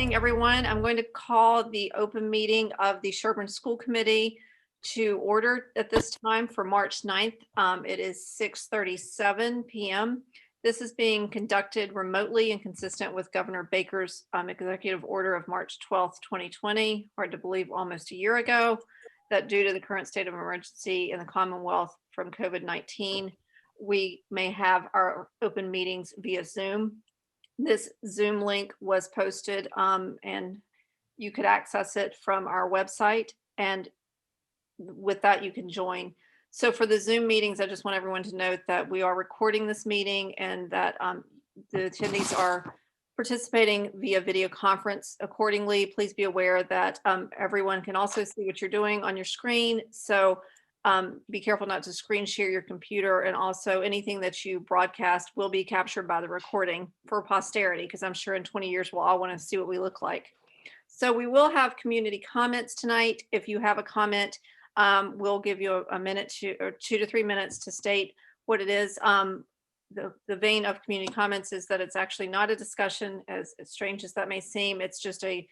evening, everyone. I'm going to call the open meeting of the Sherburne School Committee to order at this time for March 9th. It is 6:37 p.m. This is being conducted remotely and consistent with Governor Baker's executive order of March 12th, 2020, hard to believe almost a year ago, that due to the current state of emergency in the Commonwealth from COVID-19, we may have our open meetings via Zoom. This Zoom link was posted and you could access it from our website, and with that you can join. So for the Zoom meetings, I just want everyone to note that we are recording this meeting and that the attendees are participating via video conference accordingly. Please be aware that everyone can also see what you're doing on your screen. So be careful not to screen share your computer, and also anything that you broadcast will be captured by the recording for posterity, because I'm sure in 20 years we'll all want to see what we look like. So we will have community comments tonight. If you have a comment, we'll give you a minute or 2 to 3 minutes to state what it is. The vein of community comments is that it's actually not a discussion, as strange as that may seem. It's just a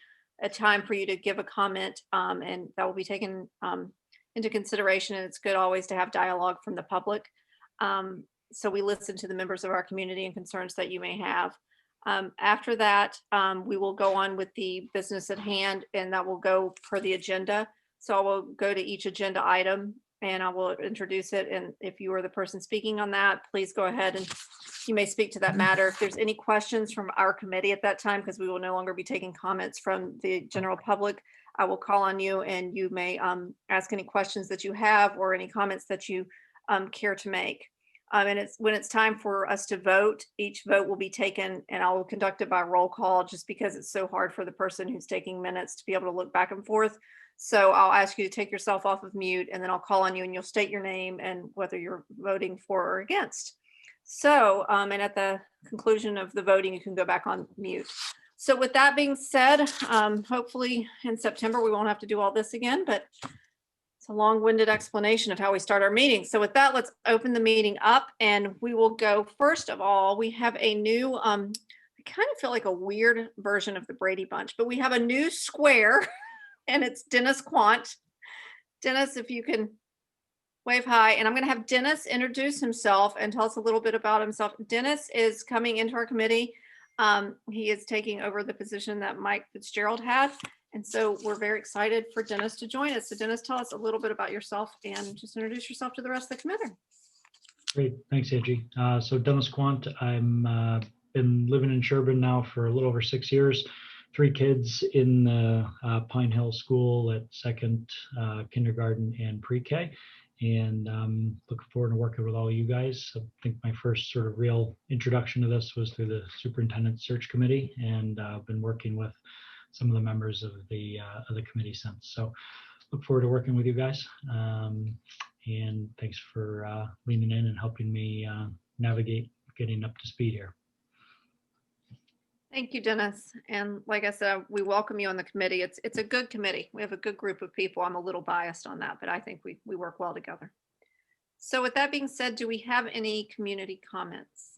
time for you to give a comment, and that will be taken into consideration, and it's good always to have dialogue from the public. So we listen to the members of our community and concerns that you may have. After that, we will go on with the business at hand, and that will go per the agenda. So I will go to each agenda item and I will introduce it. And if you are the person speaking on that, please go ahead and you may speak to that matter. If there's any questions from our committee at that time, because we will no longer be taking comments from the general public, I will call on you and you may ask any questions that you have or any comments that you care to make. And when it's time for us to vote, each vote will be taken, and I will conduct it by roll call, just because it's so hard for the person who's taking minutes to be able to look back and forth. So I'll ask you to take yourself off of mute, and then I'll call on you and you'll state your name and whether you're voting for or against. So, and at the conclusion of the voting, you can go back on mute. So with that being said, hopefully in September we won't have to do all this again, but it's a long-winded explanation of how we start our meeting. So with that, let's open the meeting up, and we will go, first of all, we have a new, I kind of feel like a weird version of the Brady Bunch, but we have a new square and it's Dennis Quant. Dennis, if you can wave hi, and I'm going to have Dennis introduce himself and tell us a little bit about himself. Dennis is coming into our committee. He is taking over the position that Mike Fitzgerald had. And so we're very excited for Dennis to join us. So Dennis, tell us a little bit about yourself and just introduce yourself to the rest of the committee. Great, thanks, Angie. So Dennis Quant, I'm been living in Sherburne now for a little over 6 years. 3 kids in the Pine Hill School at second, kindergarten, and pre-K. And looking forward to working with all you guys. I think my first sort of real introduction to this was through the Superintendent Search Committee, and I've been working with some of the members of the committee since. So look forward to working with you guys. And thanks for leaning in and helping me navigate getting up to speed here. Thank you, Dennis. And like I said, we welcome you on the committee. It's a good committee. We have a good group of people. I'm a little biased on that, but I think we work well together. So with that being said, do we have any community comments?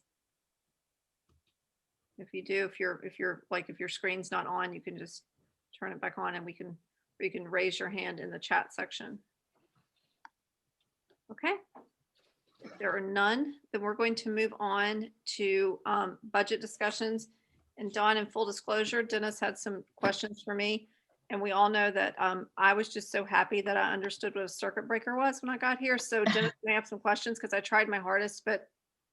If you do, if your screen's not on, you can just turn it back on, and you can raise your hand in the chat section. Okay. If there are none, then we're going to move on to budget discussions. And Dawn, in full disclosure, Dennis had some questions for me, and we all know that I was just so happy that I understood what a circuit breaker was when I got here. So Dennis may have some questions, because I tried my hardest, but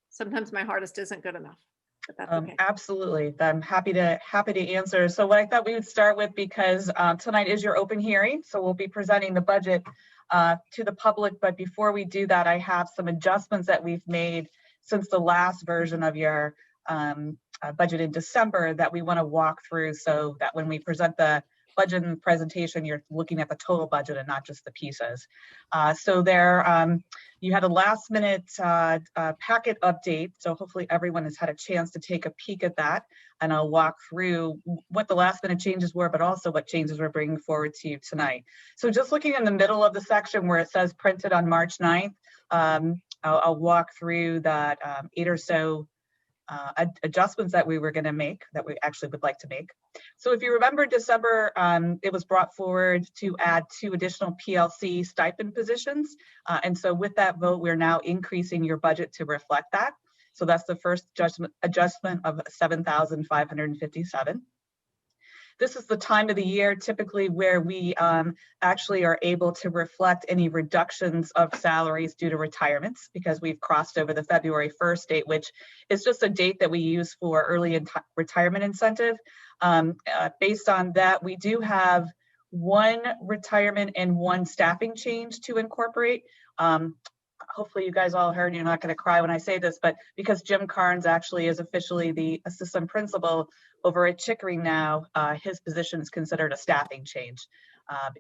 sometimes my hardest isn't good enough. But that's okay. Absolutely, I'm happy to answer. So what I thought we would start with, because tonight is your open hearing, so we'll be presenting the budget to the public. But before we do that, I have some adjustments that we've made since the last version of your budget in December that we want to walk through, so that when we present the budget and presentation, you're looking at the total budget and not just the pieces. So there, you had a last minute packet update, so hopefully everyone has had a chance to take a peek at that, and I'll walk through what the last minute changes were, but also what changes we're bringing forward to you tonight. So just looking in the middle of the section where it says printed on March 9th, I'll walk through that 8 or so adjustments that we were going to make, that we actually would like to make. So if you remember December, it was brought forward to add 2 additional PLC stipend positions. And so with that vote, we're now increasing your budget to reflect that. So that's the first adjustment of $7,557. This is the time of the year typically where we actually are able to reflect any reductions of salaries due to retirements, because we've crossed over the February 1st date, which is just a date that we use for early retirement incentive. Based on that, we do have 1 retirement and 1 staffing change to incorporate. Hopefully you guys all heard, you're not going to cry when I say this, but because Jim Carnes actually is officially the assistant principal over at Chickering now, his position is considered a staffing change.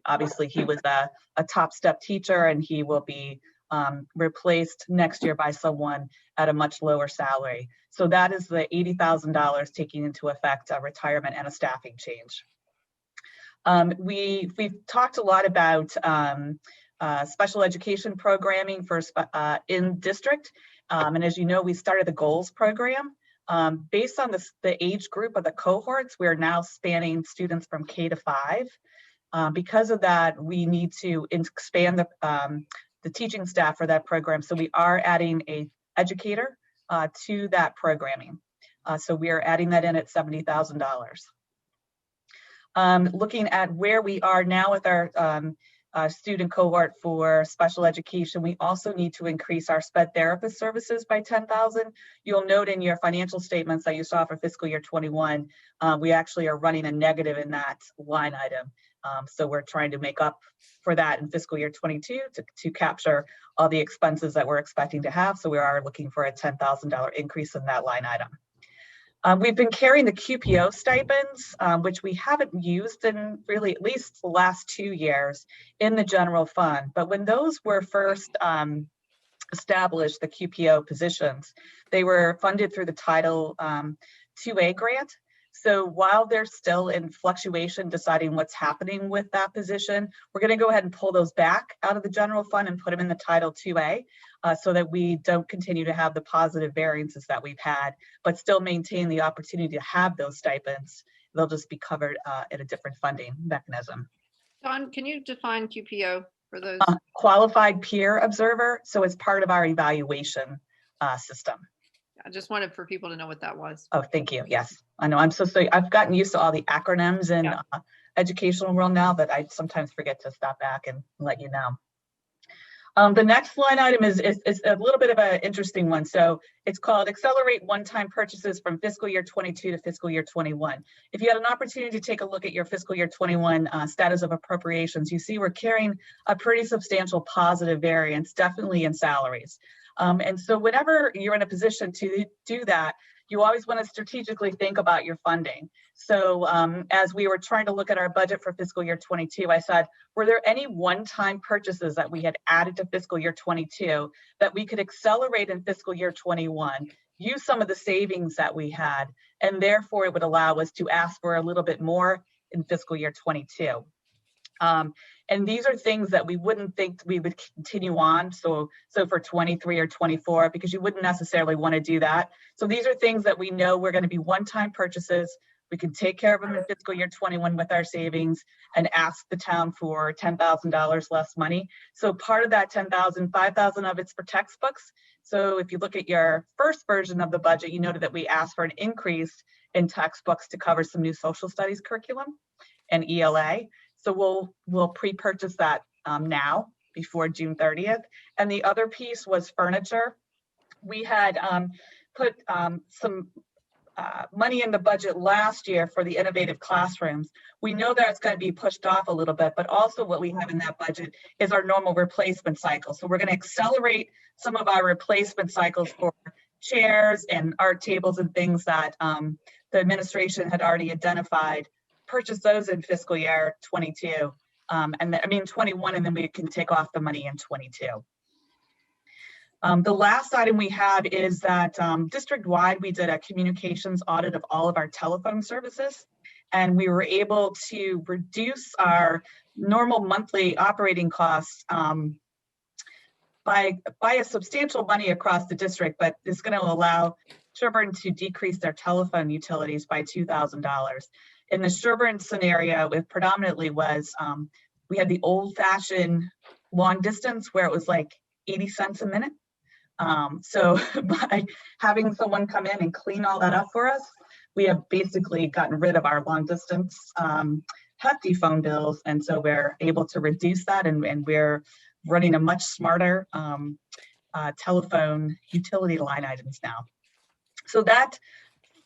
Obviously he was a top step teacher, and he will be replaced next year by someone at a much lower salary. So that is the $80,000 taking into effect a retirement and a staffing change. We've talked a lot about special education programming for in district. And as you know, we started the goals program. Based on the age group of the cohorts, we are now spanning students from K to 5. Because of that, we need to expand the teaching staff for that program. So we are adding an educator to that programming. So we are adding that in at $70,000. Looking at where we are now with our student cohort for special education, we also need to increase our SPED therapist services by $10,000. You'll note in your financial statements that you saw for fiscal year 21, we actually are running a negative in that line item. So we're trying to make up for that in fiscal year 22 to capture all the expenses that we're expecting to have. So we are looking for a $10,000 increase in that line item. We've been carrying the Qpo stipends, which we haven't used in really at least the last 2 years in the general fund. But when those were first established, the Qpo positions, they were funded through the Title 2A grant. So while they're still in fluctuation, deciding what's happening with that position, we're going to go ahead and pull those back out of the general fund and put them in the Title 2A so that we don't continue to have the positive variances that we've had, but still maintain the opportunity to have those stipends. They'll just be covered in a different funding mechanism. Dawn, can you define QPO for those? Qualified peer observer. So it's part of our evaluation system. I just wanted for people to know what that was. Oh, thank you. Yes, I know. I'm so sorry. I've gotten used to all the acronyms in educational world now that I sometimes forget to stop back and let you know. The next line item is a little bit of an interesting one. So it's called Accelerate One-Time Purchases from Fiscal Year 22 to Fiscal Year 21. If you had an opportunity to take a look at your Fiscal Year 21 status of appropriations, you see we're carrying a pretty substantial positive variance, definitely in salaries. And so whenever you're in a position to do that, you always want to strategically think about your funding. So as we were trying to look at our budget for fiscal year 22, I said, were there any one-time purchases that we had added to fiscal year 22 that we could accelerate in fiscal year 21, use some of the savings that we had, and therefore it would allow us to ask for a little bit more in fiscal year 22. And these are things that we wouldn't think we would continue on. So for 23 or 24, because you wouldn't necessarily want to do that. So these are things that we know we're going to be one-time purchases. We can take care of them in fiscal year 21 with our savings and ask the town for $10,000 less money. So part of that $10,000, $5,000 of it's for textbooks. So if you look at your first version of the budget, you noted that we asked for an increase in textbooks to cover some new social studies curriculum and ELA. So we'll pre-purchase that now before June 30th. And the other piece was furniture. We had put some money in the budget last year for the innovative classrooms. We know that's going to be pushed off a little bit, but also what we have in that budget is our normal replacement cycle. So we're going to accelerate some of our replacement cycles for chairs and art tables and things that the administration had already identified. Purchase those in fiscal year 22, and then, 21, and then we can take off the money in 22. The last item we have is that district-wide, we did a communications audit of all of our telephone services, and we were able to reduce our normal monthly operating costs by a substantial money across the district, but it's going to allow Sherburne to decrease their telephone utilities by $2,000. In the Sherburne scenario, it predominantly was, we had the old-fashioned long distance where it was like 80 cents a minute. So by having someone come in and clean all that up for us, we have basically gotten rid of our long distance hefty phone bills. And so we're able to reduce that, and we're running a much smarter telephone utility line items now. So that,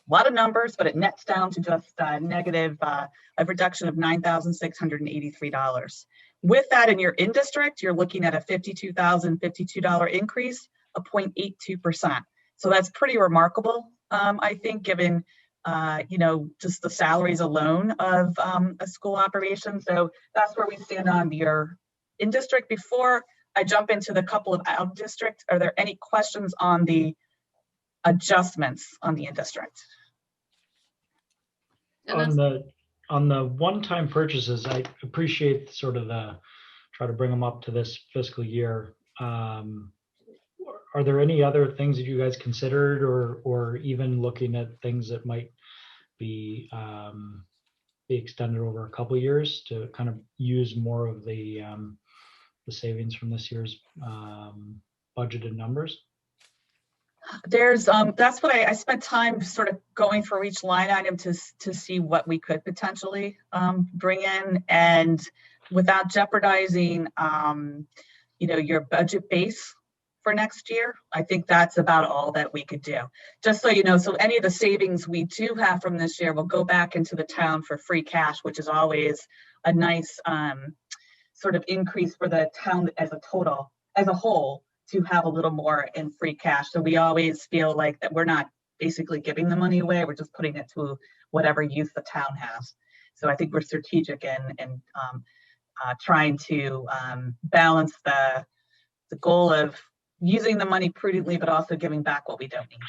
a lot of numbers, but it nets down to just negative, a reduction of $9,683. With that in your in-district, you're looking at a $52,052 increase, a 0.82%. So that's pretty remarkable, I think, given you know, just the salaries alone of a school operation. So that's where we stand on your in-district. Before I jump into the couple of out-district, are there any questions on the adjustments on the in-district? On the one-time purchases, I appreciate sort of the try to bring them up to this fiscal year. Are there any other things that you guys considered, or even looking at things that might be extended over a couple of years to kind of use more of the savings from this year's budgeted numbers? There's that's what I spent time sort of going for each line item to see what we could potentially bring in, and without jeopardizing you know, your budget base for next year. I think that's about all that we could do. Just so you know, so any of the savings we do have from this year will go back into the town for free cash, which is always a nice sort of increase for the town as a total, as a whole, to have a little more in free cash. So we always feel like that we're not basically giving the money away, we're just putting it to whatever use the town has. So I think we're strategic in trying to balance the goal of using the money prudently, but also giving back what we don't need.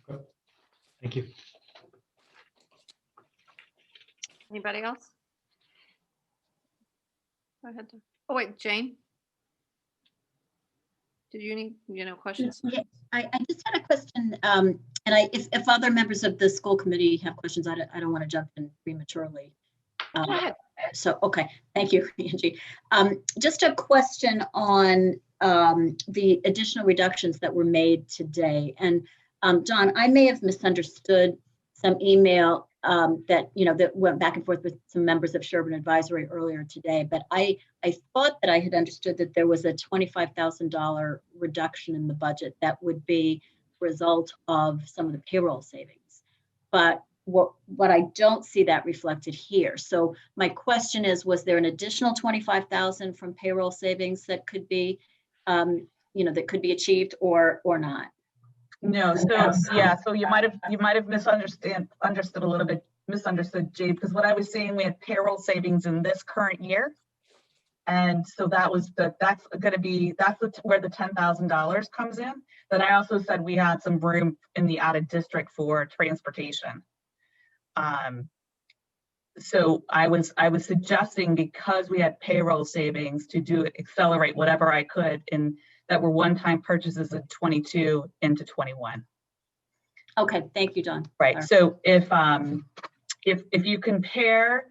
Okay. Thank you. Anybody else? Go ahead. Oh, wait, Jane? Did you need, questions? Yeah, I just had a question, and if other members of the school committee have questions, I don't want to jump in prematurely. Go ahead. So, okay, thank you, Angie. Just a question on the additional reductions that were made today. And John, I may have misunderstood some email that went back and forth with some members of Sherburne Advisory earlier today, but I thought that I had understood that there was a $25,000 reduction in the budget that would be a result of some of the payroll savings. But what I don't see that reflected here. So my question is, was there an additional $25,000 from payroll savings that could be, that could be achieved or not? No, so yeah, so you might have misunderstood a little bit, Jade, because what I was saying, we had payroll savings in this current year, and so that's where the $10,000 comes in. But I also said we had some room in the added district for transportation. So I was suggesting, because we had payroll savings, to accelerate whatever I could in that were one-time purchases in 22 into 21. Okay, thank you, Dawn. Right. So if you compare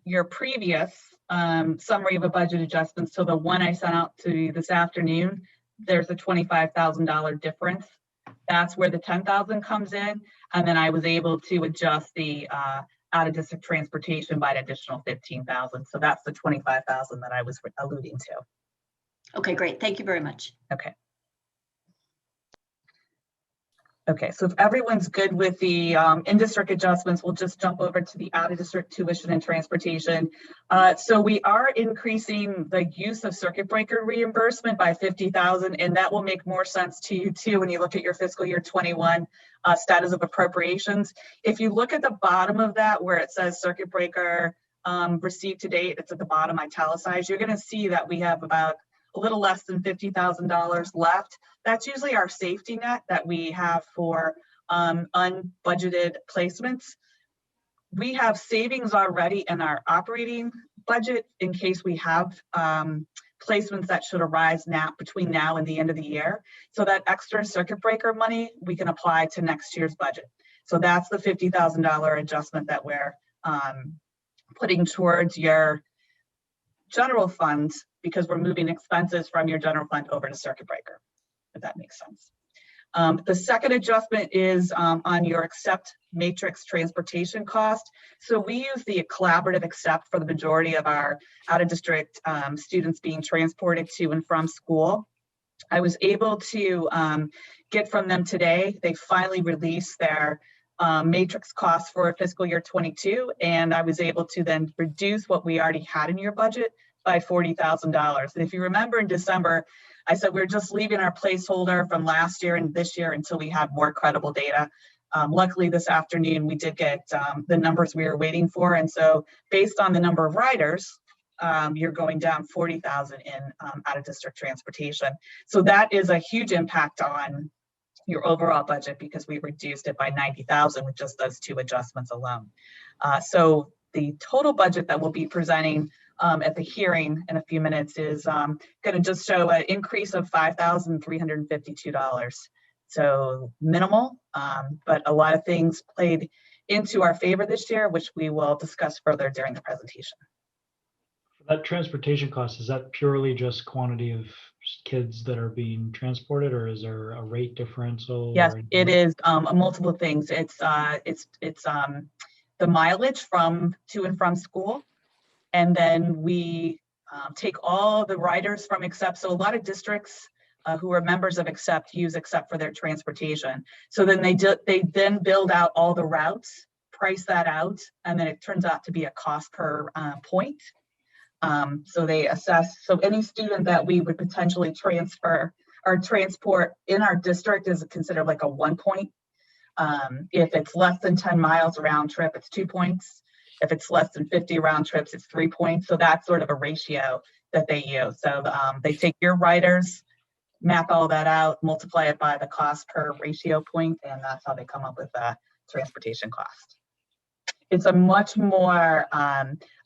your previous summary of a budget adjustments to the one I sent out to you this afternoon, there's a $25,000 difference. That's where the $10,000 comes in, and then I was able to adjust the out-of-district transportation by an additional $15,000. So that's the $25,000 that I was alluding to. Okay, great. Thank you very much. Okay. Okay, so if everyone's good with the in-district adjustments, we'll just jump over to the out-of-district tuition and transportation. So we are increasing the use of circuit breaker reimbursement by $50,000, and that will make more sense to you too when you look at your fiscal year 21 status of appropriations. If you look at the bottom of that where it says circuit breaker received to date, it's at the bottom italicized, you're going to see that we have about a little less than $50,000 left. That's usually our safety net that we have for unbudgeted placements. We have savings already in our operating budget in case we have placements that should arise now between now and the end of the year. So that extra circuit breaker money we can apply to next year's budget. So that's the $50,000 adjustment that we're putting towards your general fund, because we're moving expenses from your general fund over to circuit breaker, if that makes sense. The second adjustment is on your accept matrix transportation cost. So we use the collaborative accept for the majority of our out-of-district students being transported to and from school. I was able to get from them today. They finally released their matrix costs for fiscal year 22, and I was able to then reduce what we already had in your budget by $40,000. And if you remember in December, I said we're just leaving our placeholder from last year and this year until we have more credible data. Luckily this afternoon we did get the numbers we were waiting for, and so based on the number of riders, you're going down 40,000 in out-of-district transportation. So that is a huge impact on your overall budget because we reduced it by 90,000 with just those two adjustments alone. So the total budget that we'll be presenting at the hearing in a few minutes is going to just show an increase of $5,352. So minimal, but a lot of things played into our favor this year, which we will discuss further during the presentation. That transportation cost, is that purely just quantity of kids that are being transported, or is there a rate differential? Yes, it is multiple things. It's the mileage from to and from school, and then we take all the riders from Accept. So a lot of districts who are members of Accept use Accept for their transportation. So then they then build out all the routes, price that out, and then it turns out to be a cost per point. So they assess, so any student that we would potentially transfer or transport in our district is considered like a 1 point. If it's less than 10 miles round trip, it's 2 points. If it's less than 50 round trips, it's 3 points. So that's sort of a ratio that they use. So they take your riders, map all that out, multiply it by the cost per ratio point, and that's how they come up with the transportation cost. It's a much more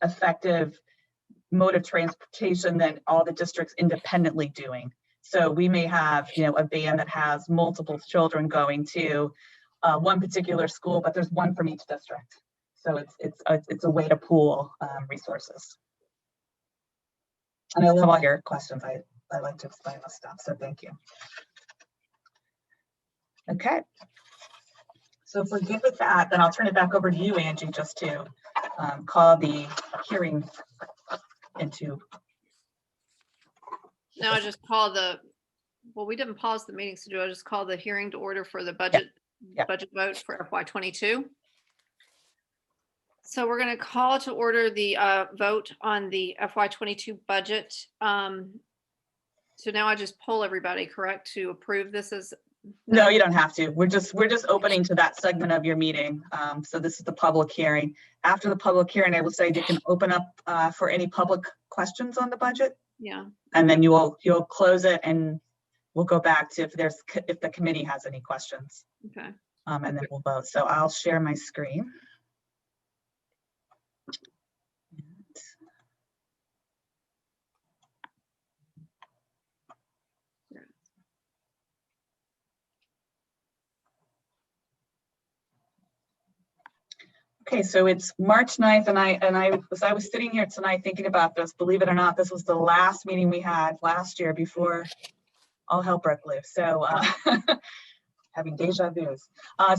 effective mode of transportation than all the districts independently doing. So we may have, you know, a van that has multiple children going to one particular school, but there's one from each district. So it's a way to pool resources. And I love all your questions. I like to explain this stuff, so thank you. Okay. So if we're good with that, then I'll turn it back over to you, Angie, just to call the hearing into. Now I just call the, well, we didn't pause the meeting, so do I just call the hearing to order for the budget, budget vote for FY22? So we're going to call to order the vote on the FY22 budget. So now I just poll everybody, correct, to approve this as? No, you don't have to. We're just opening to that segment of your meeting. So this is the public hearing. After the public hearing, I will say you can open up for any public questions on the budget. Yeah. And then you'll close it, and we'll go back to if the committee has any questions. Okay. And then we'll vote. So I'll share my screen. Okay, so it's March 9th, and I was sitting here tonight thinking about this. Believe it or not, this was the last meeting we had last year before all hell broke loose. So having deja vus.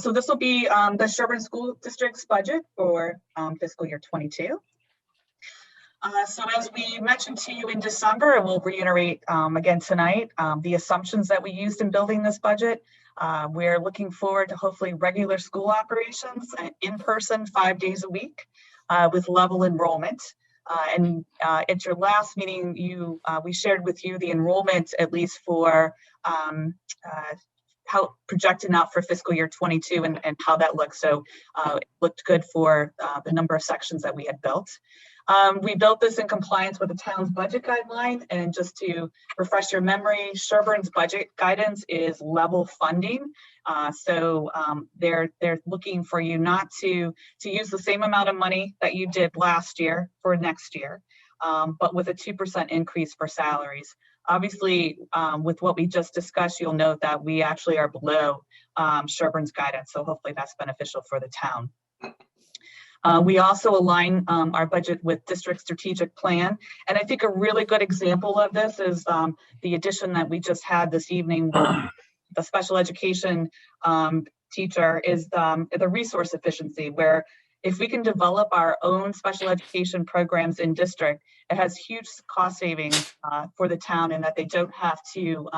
So this will be the Sherburne School District's budget for fiscal year 22. So as we mentioned to you in December, and we'll reiterate again tonight, the assumptions that we used in building this budget. We're looking forward to hopefully regular school operations in person 5 days a week with level enrollment. And at your last meeting, we shared with you the enrollment, at least for how projected out for fiscal year 22 and how that looks. So it looked good for the number of sections that we had built. We built this in compliance with the town's budget guideline, and just to refresh your memory, Sherburne's budget guidance is level funding. So they're looking for you not to use the same amount of money that you did last year for next year. but with a 2% increase for salaries. Obviously, with what we just discussed, you'll note that we actually are below Sherburne's guidance, so hopefully that's beneficial for the town. We also align our budget with district strategic plan. And I think a really good example of this is the addition that we just had this evening with the special education teacher is the resource efficiency, where if we can develop our own special education programs in district, it has huge cost savings for the town, and that they don't have to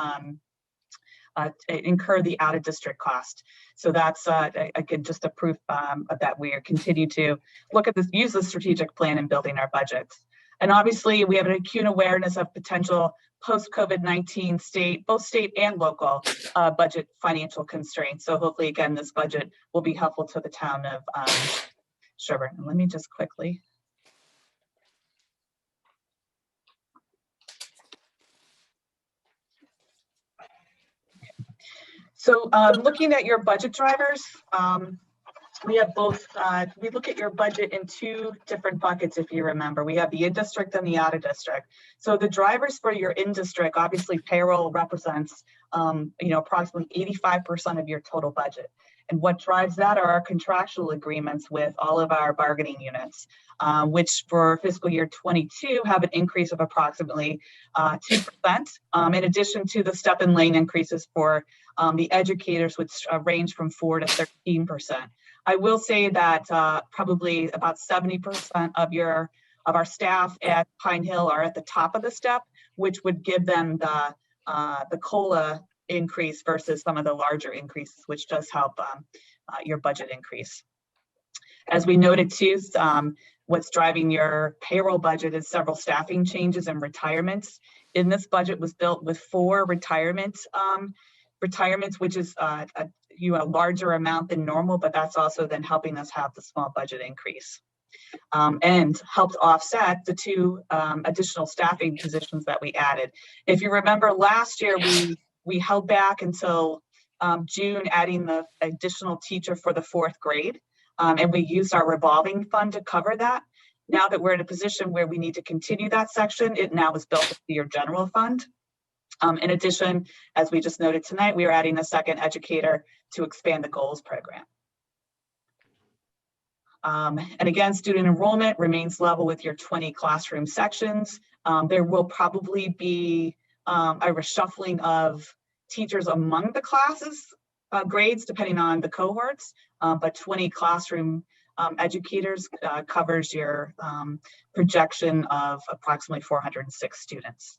incur the out of district cost. So that's again just a proof that we are continue to look at this, use the strategic plan in building our budgets. And obviously we have an acute awareness of potential post-COVID-19 both state and local budget financial constraints. So hopefully again this budget will be helpful to the town of Sherburne. Let me just quickly. So looking at your budget drivers, we have both, we look at your budget in two different buckets, if you remember. We have the in-district and the out-of-district. So the drivers for your in-district, obviously payroll represents, approximately 85% of your total budget. And what drives that are our contractual agreements with all of our bargaining units, which for fiscal year 22 have an increase of approximately 2%, in addition to the step and lane increases for the educators, which range from 4 to 13%. I will say that probably about 70% of our staff at Pine Hill are at the top of the step, which would give them the COLA increase versus some of the larger increases, which does help your budget increase. As we noted too, what's driving your payroll budget is several staffing changes and retirements. In this budget was built with 4 retirements, which is a larger amount than normal, but that's also then helping us have the small budget increase. And helped offset the 2 additional staffing positions that we added. If you remember last year, we held back until June, adding the additional teacher for the 4th grade. And we used our revolving fund to cover that. Now that we're in a position where we need to continue that section, it now is built into your general fund. In addition, as we just noted tonight, we are adding a 2nd educator to expand the goals program. And again, student enrollment remains level with your 20 classroom sections. There will probably be a reshuffling of teachers among the classes grades depending on the cohorts, but 20 classroom educators covers your projection of approximately 406 students.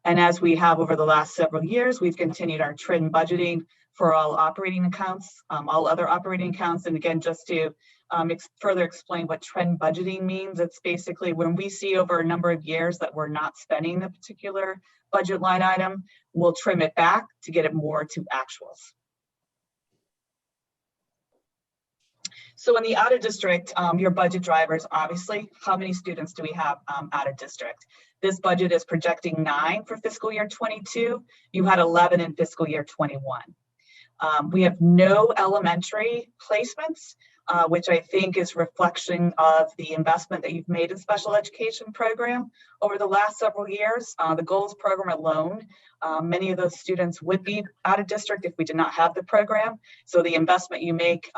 And as we have over the last several years, we've continued our trend budgeting for all operating accounts, all other operating accounts. And again, just to further explain what trend budgeting means, it's basically when we see over a number of years that we're not spending a particular budget line item, we'll trim it back to get it more to actuals. So in the out of district, your budget drivers, obviously, how many students do we have out of district? This budget is projecting 9 for fiscal year 22. You had 11 in fiscal year 21. We have no elementary placements, which I think is reflection of the investment that you've made in special education program over the last several years. The goals program alone, many of those students would be out of district if we did not have the program. So the investment you make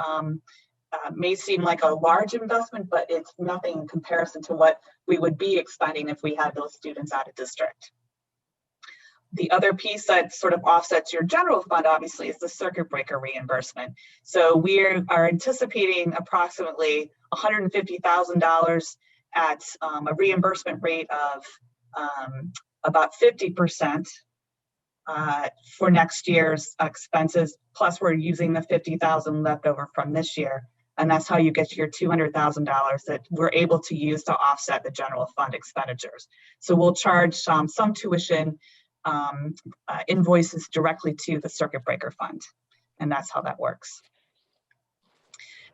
may seem like a large investment, but it's nothing in comparison to what we would be expending if we had those students out of district. The other piece that sort of offsets your general fund, obviously, is the circuit breaker reimbursement. So we are anticipating approximately $150,000 at a reimbursement rate of about 50% for next year's expenses. Plus, we're using the $50,000 left over from this year. And that's how you get to your $200,000 that we're able to use to offset the general fund expenditures. So we'll charge some tuition invoices directly to the circuit breaker fund. And that's how that works.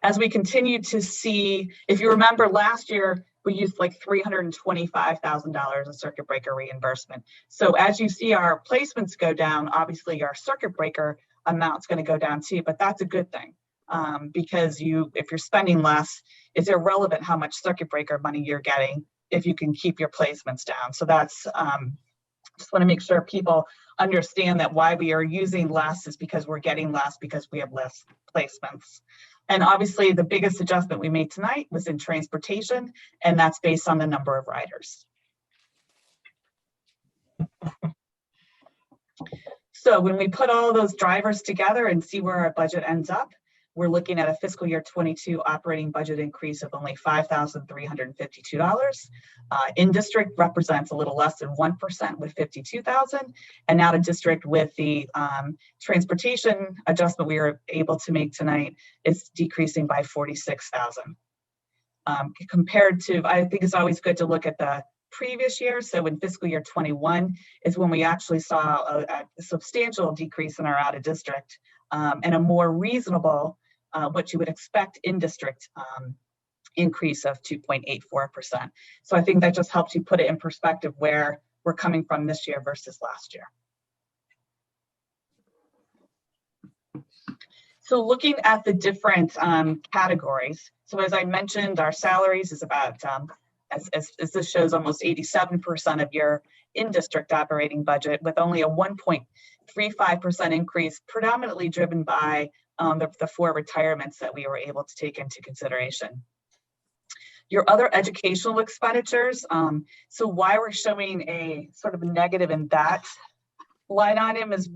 As we continue to see, if you remember last year, we used like $325,000 of circuit breaker reimbursement. So as you see our placements go down, obviously our circuit breaker amount's going to go down too, but that's a good thing. Because if you're spending less, it's irrelevant how much circuit breaker money you're getting if you can keep your placements down. So that's, just want to make sure people understand that why we are using less is because we're getting less because we have less placements. And obviously the biggest adjustment we made tonight was in transportation, and that's based on the number of riders. So when we put all those drivers together and see where our budget ends up, we're looking at a fiscal year 22 operating budget increase of only $5,352. In district represents a little less than 1% with 52,000, and out of district with the transportation adjustment we were able to make tonight is decreasing by 46,000. Compared to, I think it's always good to look at the previous year. So in fiscal year 21 is when we actually saw a substantial decrease in our out of district and a more reasonable, what you would expect in district increase of 2.84%. So I think that just helps you put it in perspective where we're coming from this year versus last year. So looking at the different categories. So as I mentioned, our salaries is about, as this shows, almost 87% of your in-district operating budget, with only a 1.35% increase, predominantly driven by the 4 retirements that we were able to take into consideration. Your other educational expenditures, so why we're showing a sort of a negative in that line item is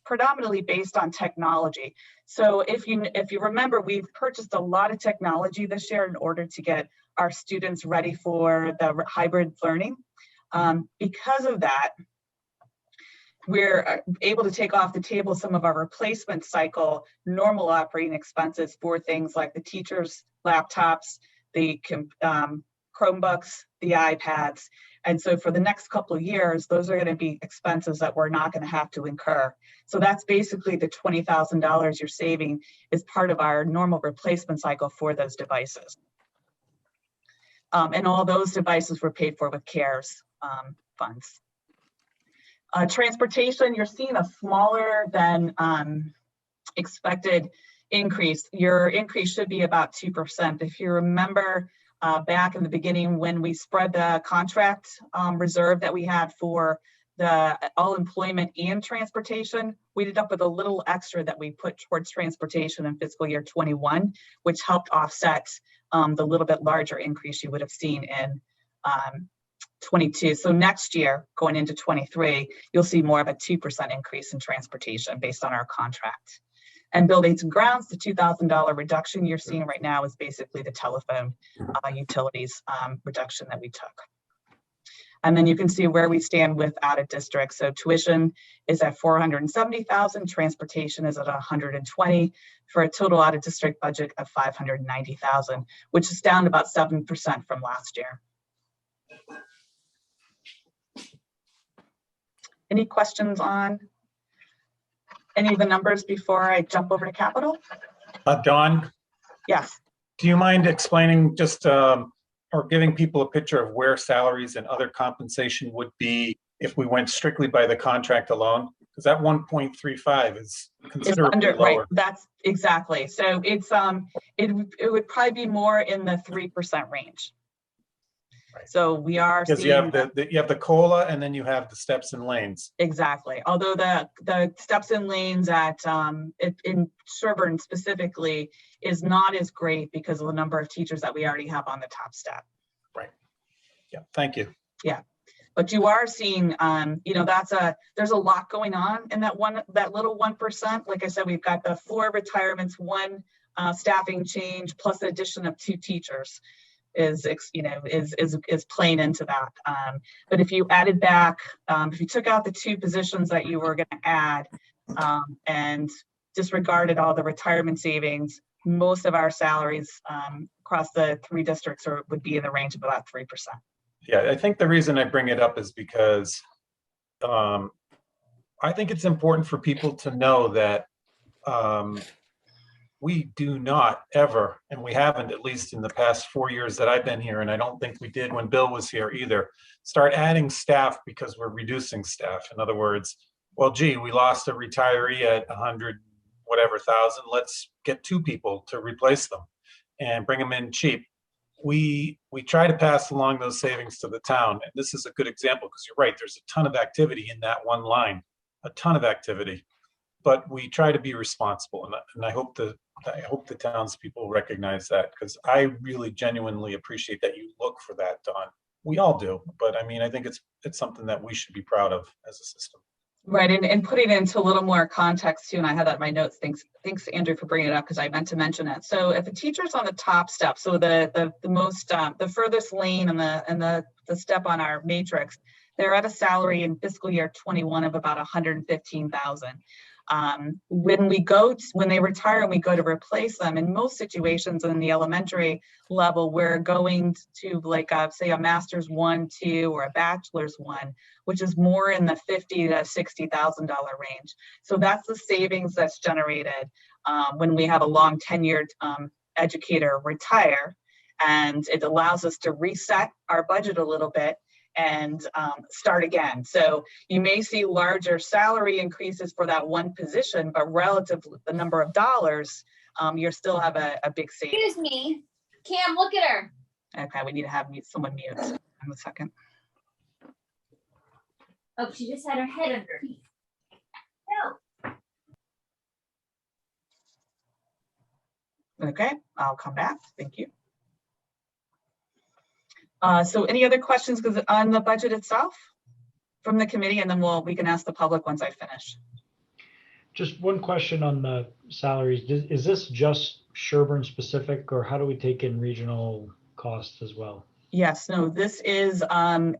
predominantly based on technology. So if you remember, we've purchased a lot of technology this year in order to get our students ready for the hybrid learning. Because of that, we're able to take off the table some of our replacement cycle normal operating expenses for things like the teachers' laptops, the Chromebooks, the iPads. And so for the next couple of years, those are going to be expenses that we're not going to have to incur. So that's basically the $20,000 you're saving is part of our normal replacement cycle for those devices. And all those devices were paid for with CARES funds. Transportation, you're seeing a smaller than expected increase. Your increase should be about 2%. If you remember back in the beginning when we spread the contract reserve that we had for the all employment and transportation, we ended up with a little extra that we put towards transportation in fiscal year 21, which helped offset the little bit larger increase you would have seen in 22. So next year, going into 23, you'll see more of a 2% increase in transportation based on our contract. And buildings and grounds, the $2,000 reduction you're seeing right now is basically the telephone utilities reduction that we took. And then you can see where we stand with out of district. So tuition is at $470,000, transportation is at $120,000 for a total out of district budget of $590,000, which is down about 7% from last year. Any questions on any of the numbers before I jump over to capital? Dawn? Yes. Do you mind explaining just or giving people a picture of where salaries and other compensation would be if we went strictly by the contract alone? Because that 1.35 is considerably lower. Right, that's exactly. So it's it would probably be more in the 3% range. Right. So we are because seeing you have the COLA and then you have the steps and lanes. Exactly. Although the steps and lanes at in Sherburne specifically is not as great because of the number of teachers that we already have on the top step. Right. Yeah. Thank you. Yeah. But you are seeing, you know, there's a lot going on in that little 1%. Like I said, we've got the 4 retirements, 1 staffing change, plus the addition of 2 teachers is playing into that. But if you added back, if you took out the 2 positions that you were going to add and disregarded all the retirement savings, most of our salaries across the 3 districts would be in the range of about 3%. Yeah, I think the reason I bring it up is because I think it's important for people to know that we do not ever, and we haven't at least in the past 4 years that I've been here, and I don't think we did when Bill was here either, start adding staff because we're reducing staff. In other words, well, gee, we lost a retiree at 100 whatever thousand, let's get 2 people to replace them and bring them in cheap. we try to pass along those savings to the town. And this is a good example because you're right, there's a ton of activity in that one line, a ton of activity. But we try to be responsible, and I hope the townspeople recognize that, because I really genuinely appreciate that you look for that, Don. We all do, but I mean, I think it's something that we should be proud of as a system. Right, and putting it into a little more context too, and I had that in my notes. Thanks, Andrew, for bringing it up because I meant to mention it. So if a teacher's on the top step, so the most the furthest lane and the step on our matrix, they're at a salary in fiscal year 21 of about 115,000. When they retire and we go to replace them, in most situations in the elementary level, we're going to like say a master's 1, 2, or a bachelor's 1, which is more in the $50,000 to $60,000 range. So that's the savings that's generated when we have a long tenured educator retire, and it allows us to reset our budget a little bit and start again. So you may see larger salary increases for that one position, but relative to the number of dollars, you still have a big savings. Excuse me, Cam, look at her. Okay, we need to have someone mute. Hang on a second. Oh, she just had her head underneath. No. Okay, I'll come back. Thank you. So any other questions on the budget itself from the committee, and then we can ask the public once I finish. Just one question on the salaries. Is this just Sherburne specific, or how do we take in regional costs as well? Yes, no, this is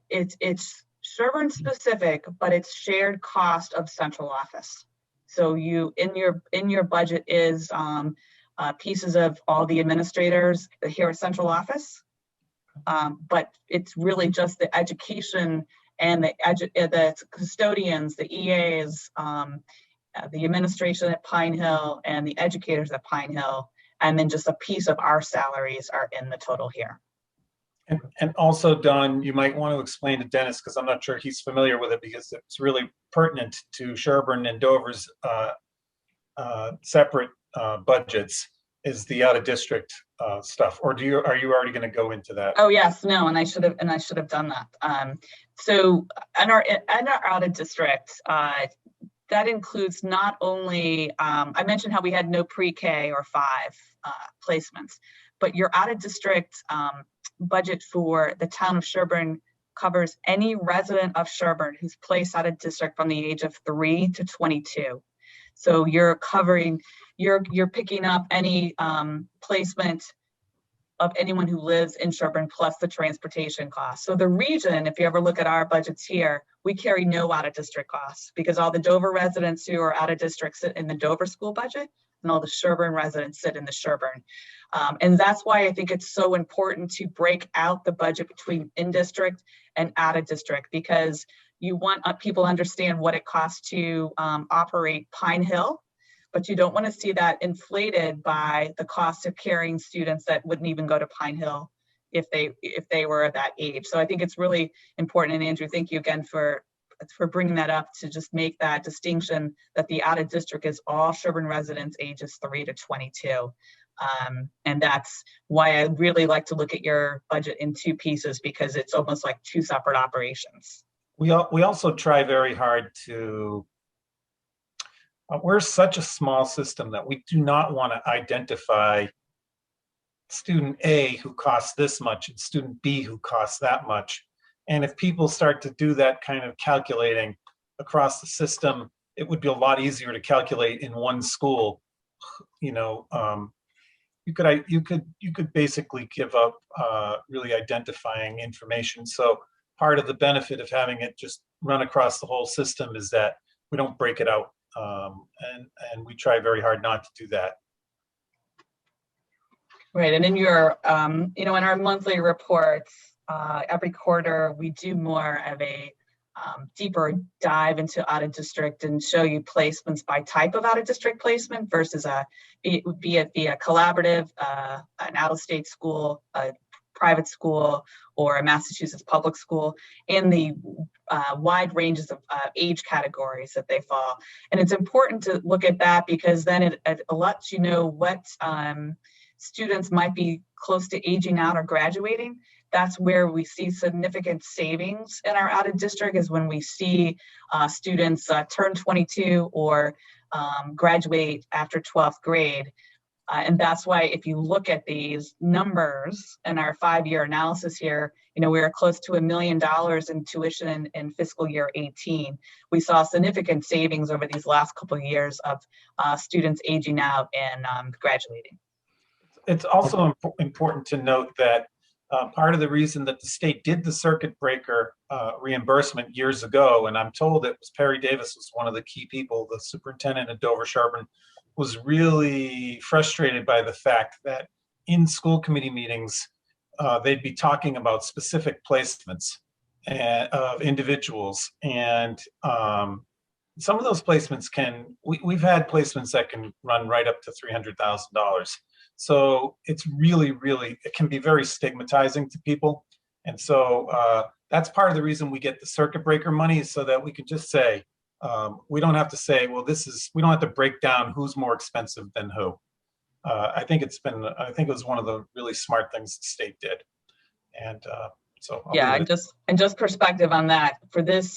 it's Sherburne specific, but it's shared cost of central office. So you in your budget is pieces of all the administrators here at central office. But it's really just the education and the custodians, the EAs, the administration at Pine Hill, and the educators at Pine Hill, and then just a piece of our salaries are in the total here. And also, Don, you might want to explain to Dennis, because I'm not sure he's familiar with it, because it's really pertinent to Sherburne and Dover's separate budgets, is the out-of-district stuff, or are you already going to go into that? Oh yes, no, and I should have done that. So in our out-of-district, that includes not only I mentioned how we had no pre-K or 5 placements, but your out-of-district budget for the town of Sherburne covers any resident of Sherburne who's placed out of district from the age of 3 to 22. So you're covering. You're picking up any placement of anyone who lives in Sherburne plus the transportation costs. So the region, if you ever look at our budgets here, we carry no out-of-district costs because all the Dover residents who are out-of-district sit in the Dover school budget, and all the Sherburne residents sit in the Sherburne. And that's why I think it's so important to break out the budget between in-district and out-of-district, because you want people to understand what it costs to operate Pine Hill, but you don't want to see that inflated by the cost of carrying students that wouldn't even go to Pine Hill if they were at that age. So I think it's really important. And Andrew, thank you again for bringing that up, to just make that distinction that the out of district is all Sherburne residents ages 3 to 22. And that's why I really like to look at your budget in 2 pieces, because it's almost like 2 separate operations. We also try very hard to, we're such a small system that we do not want to identify student A who costs this much and student B who costs that much. And if people start to do that kind of calculating across the system, it would be a lot easier to calculate in one school. You know, you could basically give up really identifying information. So part of the benefit of having it just run across the whole system is that we don't break it out, and we try very hard not to do that. Right, and in your, in our monthly reports, every quarter we do more of a deeper dive into out of district and show you placements by type of out of district placement versus be it via collaborative, an out of state school, a private school, or a Massachusetts public school, and the wide ranges of age categories that they fall. And it's important to look at that, because then it lets you know what students might be close to aging out or graduating, that's where we see significant savings in our out of district, is when we see students turn 22 or graduate after 12th grade. And that's why if you look at these numbers in our 5-year analysis here, you know, we were close to $1 million in tuition in fiscal year 18. We saw significant savings over these last couple of years of students aging out and graduating. It's also important to note that part of the reason that the state did the circuit breaker reimbursement years ago, and I'm told it was Perry Davis was one of the key people, the superintendent at Dover Sherburne, was really frustrated by the fact that in school committee meetings, they'd be talking about specific placements of individuals. And some of those placements we've had placements that can run right up to $300,000. So it's really, it can be very stigmatizing to people. And so that's part of the reason we get the circuit breaker money, is so that we could just say, we don't have to say, well, we don't have to break down who's more expensive than who. I think it was one of the really smart things the state did. And so yeah, and just perspective on that for this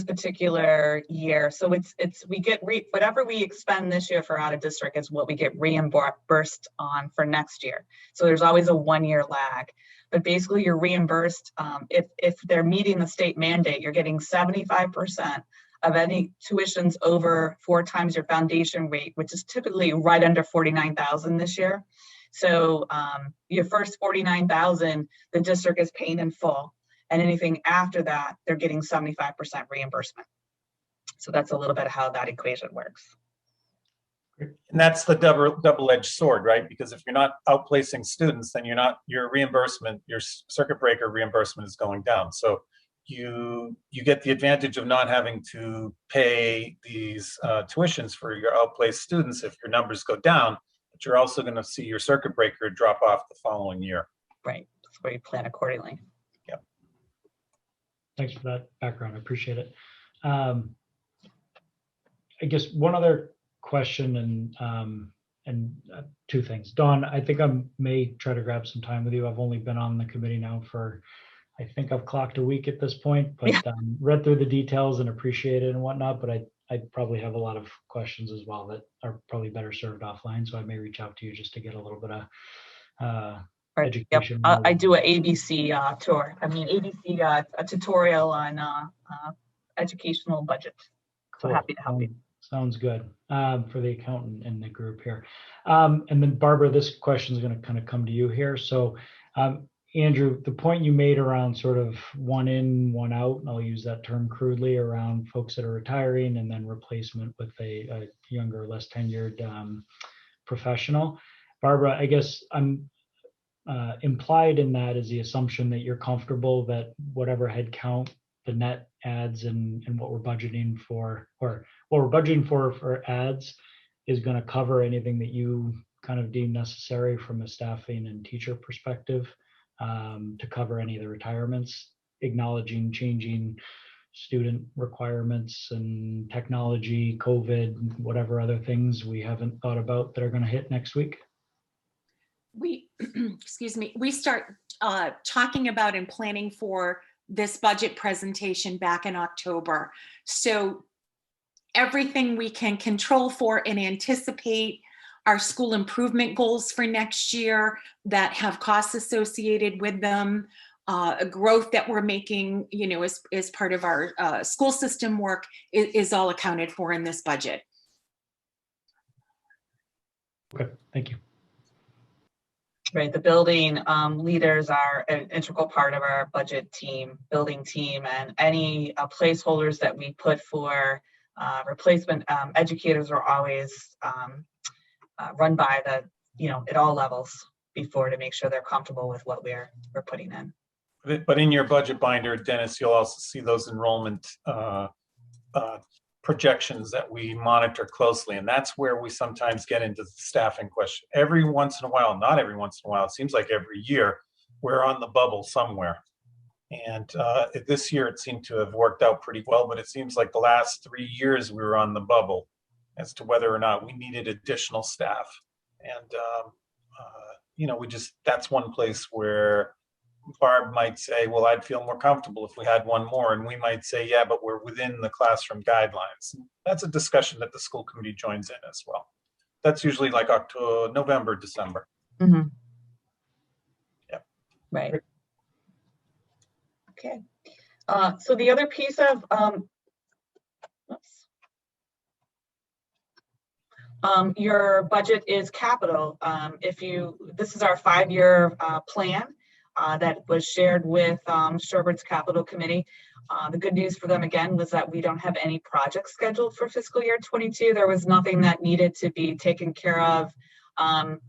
particular year. So we get whatever we expend this year for out of district is what we get reimbursed on for next year. So there's always a 1-year lag, but basically you're reimbursed if they're meeting the state mandate. You're getting 75% of any tuitions over 4 times your foundation rate, which is typically right under $49,000 this year. So your first $49,000, the district is paying in full, and anything after that, they're getting 75% reimbursement. So that's a little bit of how that equation works. And that's the double-edged sword, right? Because if you're not outplacing students, then your reimbursement, your circuit breaker reimbursement is going down. So you get the advantage of not having to pay these tuitions for your outplaced students if your numbers go down, but you're also going to see your circuit breaker drop off the following year. Right, that's where you plan accordingly. Yeah. Thanks for that background. I appreciate it. I guess one other question and 2 things. Dawn, I think I may try to grab some time with you. I've only been on the committee now for, I think I've clocked a week at this point, but read through the details and appreciate it and whatnot, but I probably have a lot of questions as well that are probably better served offline. So I may reach out to you just to get a little bit of education. Yep. I do an ABC tour. I mean, ABC a tutorial on educational budget. So Cool. happy to help you. Sounds good for the accountant in the group here. And then Barbara, this question is going to kind of come to you here. So Andrew, the point you made around sort of one in, one out, and I'll use that term crudely, around folks that are retiring and then replacement with a younger, less tenured professional. Barbara, I guess I'm implied in that is the assumption that you're comfortable that whatever head count, the net adds and what we're budgeting for, or what we're budgeting for ads is going to cover anything that you kind of deem necessary from a staffing and teacher perspective. To cover any of the retirements, acknowledging changing student requirements and technology, COVID, whatever other things we haven't thought about that are going to hit next week? We, excuse me, we start talking about and planning for this budget presentation back in October. So everything we can control for and anticipate, our school improvement goals for next year that have costs associated with them, a growth that we're making, you know, as part of our school system work is all accounted for in this budget. Okay, thank you. Right, the building leaders are an integral part of our budget team, building team, and any placeholders that we put for replacement educators are always run by at all levels before, to make sure they're comfortable with what we're putting in. But in your budget binder, Dennis, you'll also see those enrollment projections that we monitor closely. And that's where we sometimes get into the staffing question. Every once in a while, not every once in a while, it seems like every year, we're on the bubble somewhere. And this year it seemed to have worked out pretty well, but it seems like the last 3 years we were on the bubble as to whether or not we needed additional staff. And that's one place where Barb might say, well, I'd feel more comfortable if we had one more. And we might say, yeah, but we're within the classroom guidelines. That's a discussion that the school committee joins in as well. That's usually like October, November, December. Mhm. Yeah. Right. Okay. So the other piece of, your budget is capital. This is our 5-year plan that was shared with Sherburne's Capital Committee. The good news for them again was that we don't have any projects scheduled for fiscal year 22. There was nothing that needed to be taken care of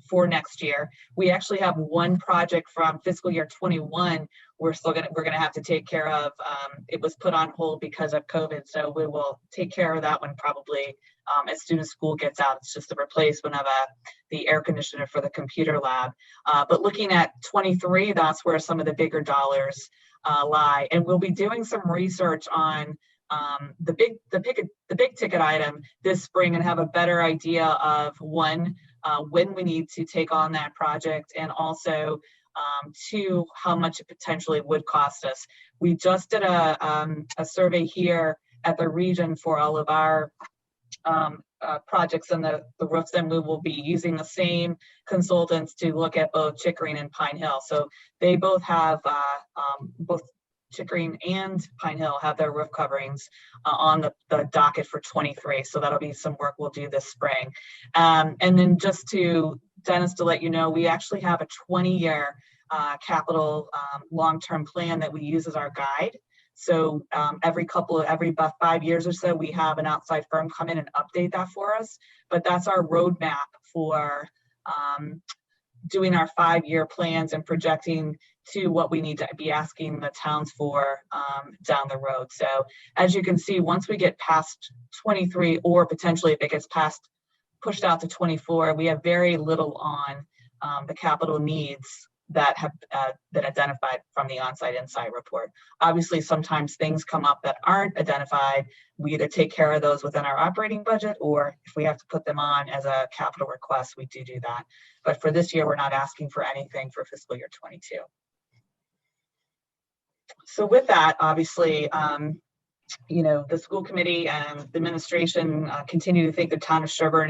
for next year. We actually have one project from fiscal year 21 we're gonna have to take care of. It was put on hold because of COVID, so we will take care of that one probably as soon as school gets out. It's just the replacement of the air conditioner for the computer lab. But looking at 23, that's where some of the bigger dollars lie, and we'll be doing some research on the big ticket item this spring and have a better idea of when we need to take on that project, and also two, how much it potentially would cost us. We just did a survey here at the region for all of our projects and the roofs, and we will be using the same consultants to look at both Chickering and Pine Hill. So they both have both Chickering and Pine Hill have their roof coverings on the docket for 23. So that'll be some work we'll do this spring. And then just to, Dennis, to let you know, we actually have a 20-year capital long-term plan that we use as our guide. So every 5 years or so, we have an outside firm come in and update that for us. But that's our roadmap for doing our 5-year plans and projecting to what we need to be asking the towns for down the road. So as you can see, once we get past 23, or potentially if it gets pushed out to 24, we have very little on the capital needs that have been identified from the on-site insight report. Obviously, sometimes things come up that aren't identified. We either take care of those within our operating budget, or if we have to put them on as a capital request, we do that. But for this year, we're not asking for anything for fiscal year 22. So with that, obviously, the school committee and the administration continue to thank the town of Sherburne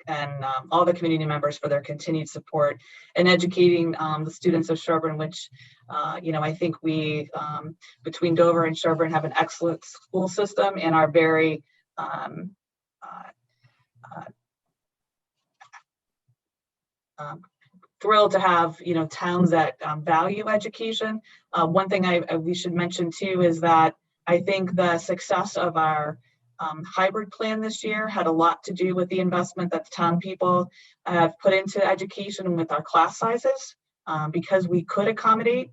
and all the community members for their continued support in educating the students of Sherburne, which, I think we, between Dover and Sherburne, have an excellent school system and are very thrilled to have, towns that value education. One thing we should mention too is that I think the success of our hybrid plan this year had a lot to do with the investment that the town people have put into education with our class sizes, because we could accommodate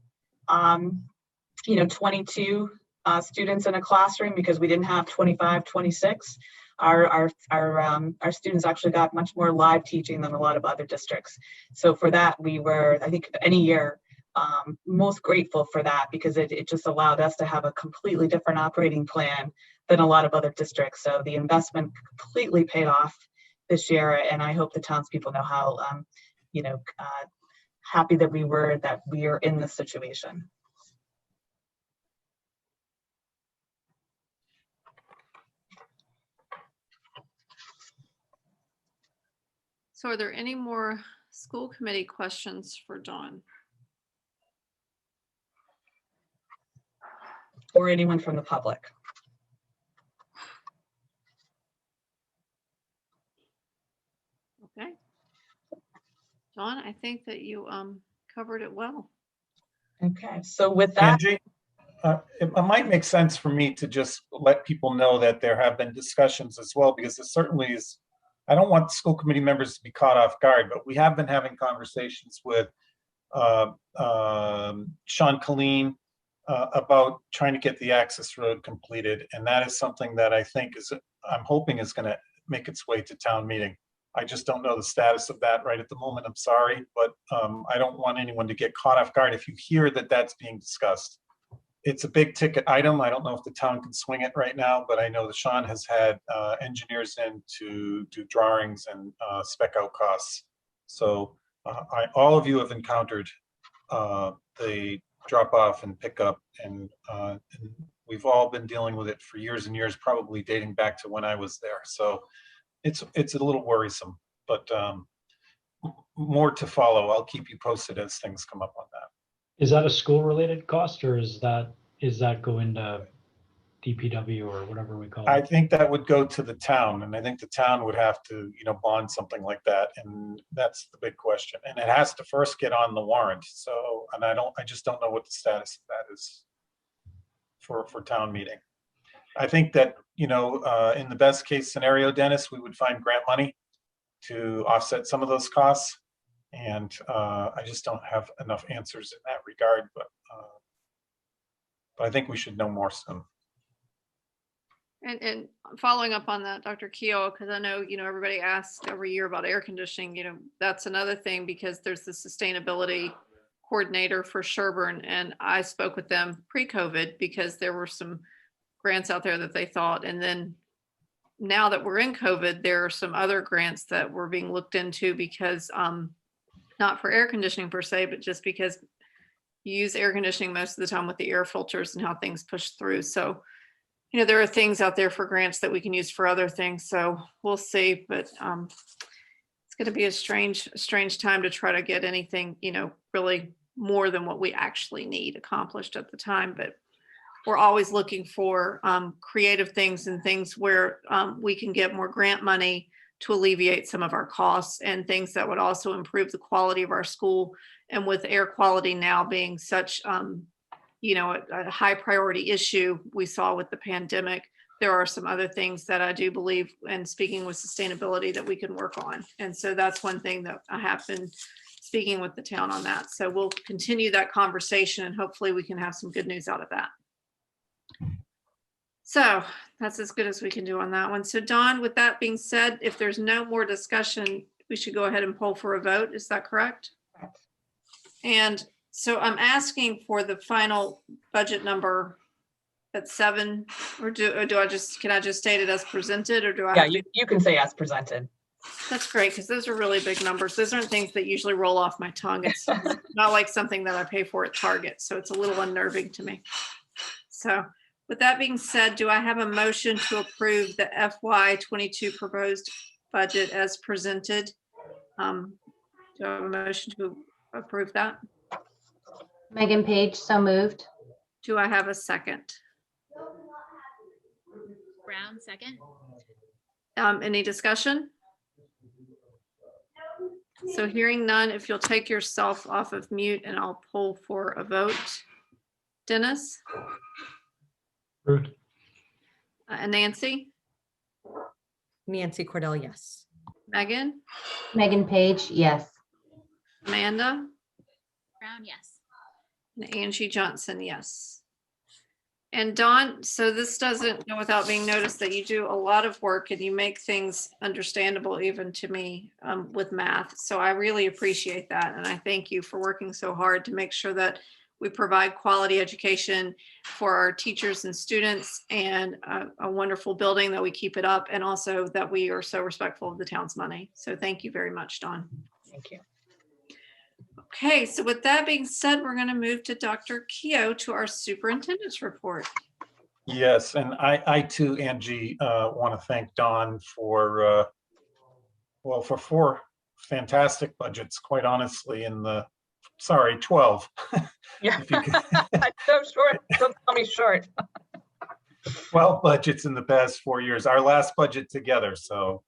22 students in a classroom because we didn't have 25, 26. Our students actually got much more live teaching than a lot of other districts. So for that, we were, I think, any year most grateful for that, because it just allowed us to have a completely different operating plan than a lot of other districts. So the investment completely paid off this year, and I hope the townspeople know how happy that we are in this situation. So are there any more school committee questions for Dawn? Or anyone from the public? Okay. Dawn, I think that you covered it well. Okay, so with that, Angie, it might make sense for me to just let people know that there have been discussions as well, because it certainly is, I don't want school committee members to be caught off guard, but we have been having conversations with Sean Colleen about trying to get the access road completed. And that is something that I think I'm hoping is going to make its way to town meeting. I just don't know the status of that right at the moment. I'm sorry, but I don't want anyone to get caught off guard if you hear that that's being discussed. It's a big ticket item. I don't know if the town can swing it right now, but I know that Sean has had engineers in to do drawings and spec out costs. So all of you have encountered the drop off and pickup, and we've all been dealing with it for years and years, probably dating back to when I was there. So it's a little worrisome, but more to follow. I'll keep you posted as things come up on that. Is that a school-related cost, or is that go into DPW or whatever we call I it? think that would go to the town, and I think the town would have to, bond something like that, and that's the big question. And it has to first get on the warrant. So, and I just don't know what the status of that is for town meeting. I think that, in the best case scenario, Dennis, we would find grant money to offset some of those costs. And I just don't have enough answers in that regard, but I think we should know more soon. And following up on that, Dr. Qpo, because I know, everybody asks every year about air conditioning, that's another thing, because there's the sustainability coordinator for Sherburne, and I spoke with them pre-COVID because there were some grants out there that they thought, and then now that we're in COVID, there are some other grants that were being looked into because not for air conditioning per se, but just because you use air conditioning most of the time with the air filters and how things push through. So there are things out there for grants that we can use for other things. So we'll see, but it's going to be a strange time to try to get anything, really more than what we actually need accomplished at the time. But we're always looking for creative things and things where we can get more grant money to alleviate some of our costs, and things that would also improve the quality of our school. And with air quality now being such a high priority issue we saw with the pandemic, there are some other things that I do believe, and speaking with sustainability, that we can work on. And so that's one thing that I have been speaking with the town on that. So we'll continue that conversation, and hopefully we can have some good news out of that. So that's as good as we can do on that one. So Dawn, with that being said, if there's no more discussion, we should go ahead and poll for a vote. Is that correct? Correct. And so I'm asking for the final budget number at 7, or can I just state it as presented, or do I? Yeah, you can say as presented. That's great, because those are really big numbers. Those aren't things that usually roll off my tongue. It's not like something that I pay for at Target, so it's a little unnerving to me. So with that being said, do I have a motion to approve the FY22 proposed budget as presented? Do I have a motion to approve that? Megan Page, so moved. Do I have a second? Brown, second. Any discussion? So hearing none, if you'll take yourself off of mute and I'll poll for a vote. Dennis? Approved. And Nancy? Nancy Cordell, yes. Megan? Megan Page, yes. Amanda? Brown, yes. And Angie Johnson, yes. And Dawn, so this doesn't go without being noticed that you do a lot of work and you make things understandable even to me with math. So I really appreciate that. And I thank you for working so hard to make sure that we provide quality education for our teachers and students, and a wonderful building that we keep it up, and also that we are so respectful of the town's money. So thank you very much, Dawn. Thank you. Okay, so with that being said, we're going to move to Dr. Qpo to our superintendent's report. Yes, and I too, Angie, want to thank Dawn for 4 fantastic budgets, quite honestly, 12. Yeah, If you could- so short. Don't tell me short. 12 budgets in the past 4 years, our last budget together. So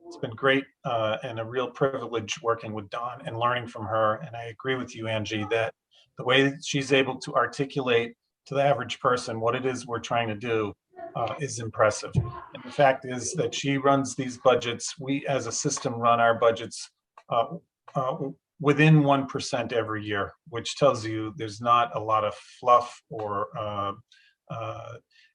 it's been great and a real privilege working with Dawn and learning from her. And I agree with you, Angie, that the way she's able to articulate to the average person what it is we're trying to do is impressive. And the fact is that she runs these budgets. We as a system run our budgets within 1% every year, which tells you there's not a lot of fluff or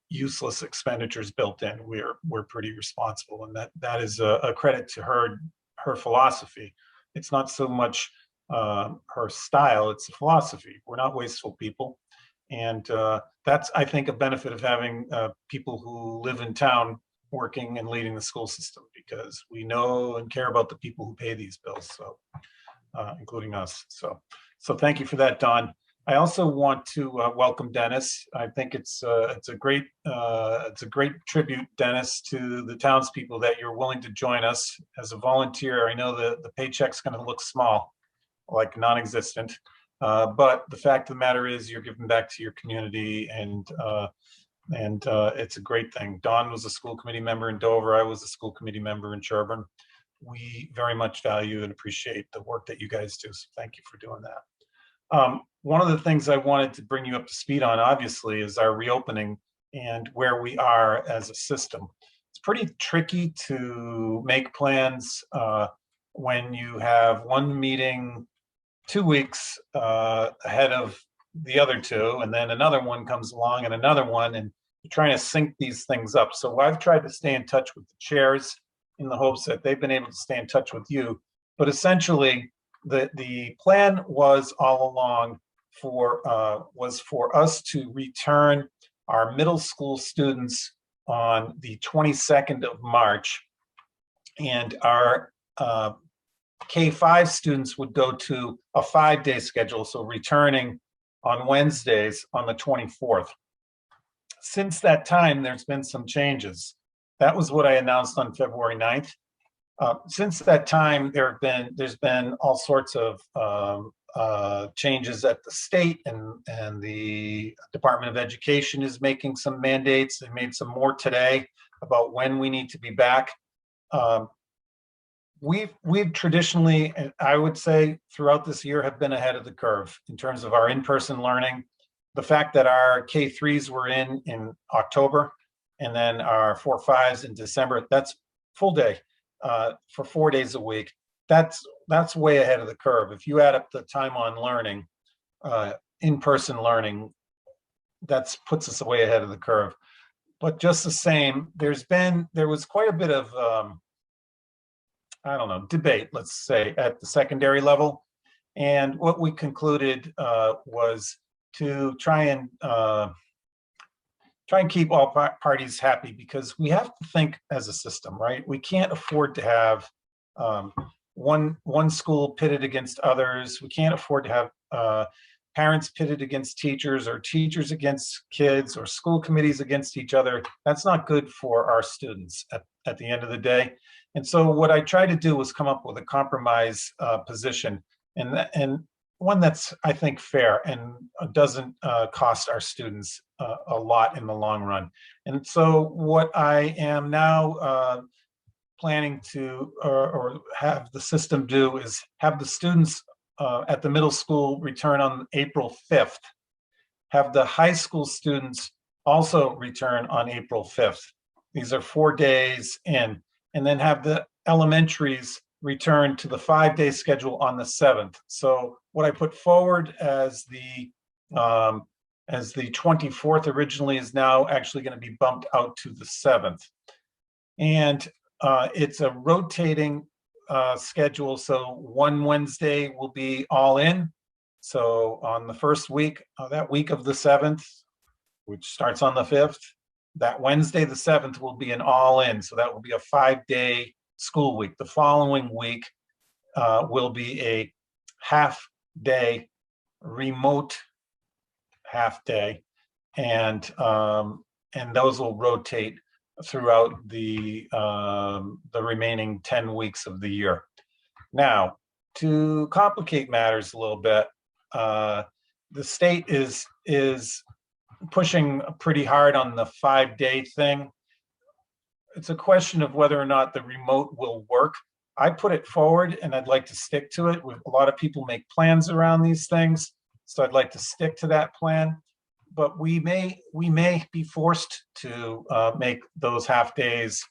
useless expenditures built in. We're pretty responsible, and that is a credit to her philosophy. It's not so much her style, it's a philosophy. We're not wasteful people, and that's, I think, a benefit of having people who live in town working and leading the school system, because we know and care about the people who pay these bills. So including us. So thank you for that, Don. I also want to welcome Dennis. I think it's a great tribute, Dennis, to the townspeople that you're willing to join us as a volunteer. I know the paycheck's going to look small, like non-existent, but the fact of the matter is you're giving back to your community, and it's a great thing. Don was a school committee member in Dover. I was a school committee member in Sherburne. We very much value and appreciate the work that you guys do. So thank you for doing that. One of the things I wanted to bring you up to speed on, obviously, is our reopening and where we are as a system. It's pretty tricky to make plans when you have one meeting 2 weeks ahead of the other two, and then another one comes along and another one, and you're trying to sync these things up. So I've tried to stay in touch with the chairs in the hopes that they've been able to stay in touch with you. But essentially, the plan was all along for us to return our middle school students on the 22nd of March, and our K-5 students would go to a 5-day schedule, so returning on Wednesdays on the 24th. Since that time, there's been some changes. That was what I announced on February 9th. Since that time, there's been all sorts of changes at the state, and the Department of Education is making some mandates. They made some more today about when we need to be back. We've traditionally, and I would say throughout this year, have been ahead of the curve in terms of our in-person learning. The fact that our K-3s were in October, and then our 4-5s in December, that's full day. For 4 days a week, that's way ahead of the curve. If you add up the time on learning, in-person learning, that puts us way ahead of the curve. But just the same, there was quite a bit of I don't know, debate, let's say, at the secondary level, and what we concluded was to try and keep all parties happy, because we have to think as a system, right? We can't afford to have one school pitted against others. We can't afford to have parents pitted against teachers, or teachers against kids, or school committees against each other. That's not good for our students at the end of the day. And so what I tried to do was come up with a compromise position, and one that's, I think, fair and doesn't cost our students a lot in the long run. And so what I am now planning to or have the system do is have the students at the middle school return on April 5th, have the high school students also return on April 5th. These are 4 days in, and then have the elementaries return to the 5-day schedule on the 7th. So what I put forward as the 24th originally is now actually going to be bumped out to the 7th. And it's a rotating schedule. So one Wednesday will be all in. So on the first week, that week of the 7th, which starts on the 5th, that Wednesday, the 7th, will be an all in. So that will be a 5-day school week. The following week will be a half-day remote half-day, and those will rotate throughout the remaining 10 weeks of the year. Now, to complicate matters a little bit, the state is pushing pretty hard on the 5-day thing. It's a question of whether or not the remote will work. I put it forward, and I'd like to stick to it. A lot of people make plans around these things, so I'd like to stick to that plan. But we may be forced to make those half days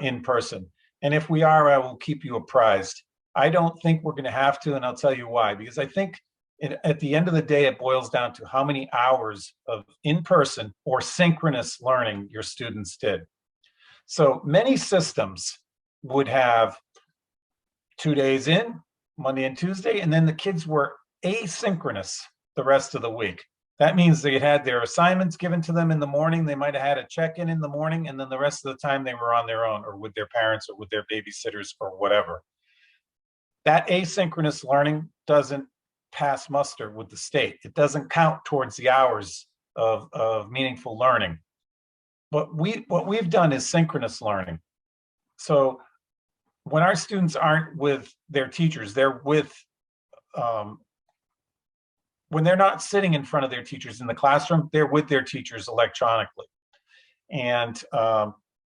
in person. And if we are, I will keep you apprised. I don't think we're going to have to, and I'll tell you why. Because I think at the end of the day, it boils down to how many hours of in-person or synchronous learning your students did. So many systems would have 2 days in, Monday and Tuesday, and then the kids were asynchronous the rest of the week. That means they had their assignments given to them in the morning. They might have had a check-in in the morning, and then the rest of the time they were on their own, or with their parents, or with their babysitters, or whatever. that asynchronous learning doesn't pass muster with the state. It doesn't count towards the hours of meaningful learning. But what we've done is synchronous learning. So when our students aren't with their teachers, they're with, when they're not sitting in front of their teachers in the classroom, they're with their teachers electronically. And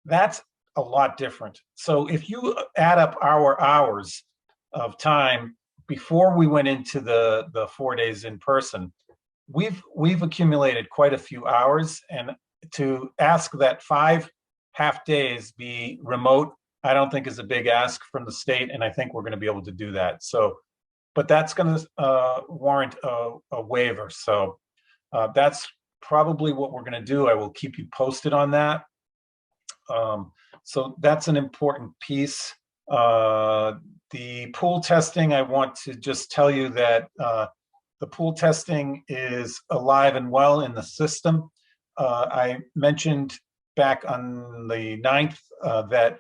that's a lot different. So if you add up our hours of time before we went into the 4 days in person, we've accumulated quite a few hours. And to ask that 5 half days be remote, I don't think is a big ask from the state, and I think we're going to be able to do that. So, but that's going to warrant a waiver. So that's probably what we're going to do. I will keep you posted on that. So that's an important piece. The pool testing, I want to just tell you that the pool testing is alive and well in the system. I mentioned back on the 9th that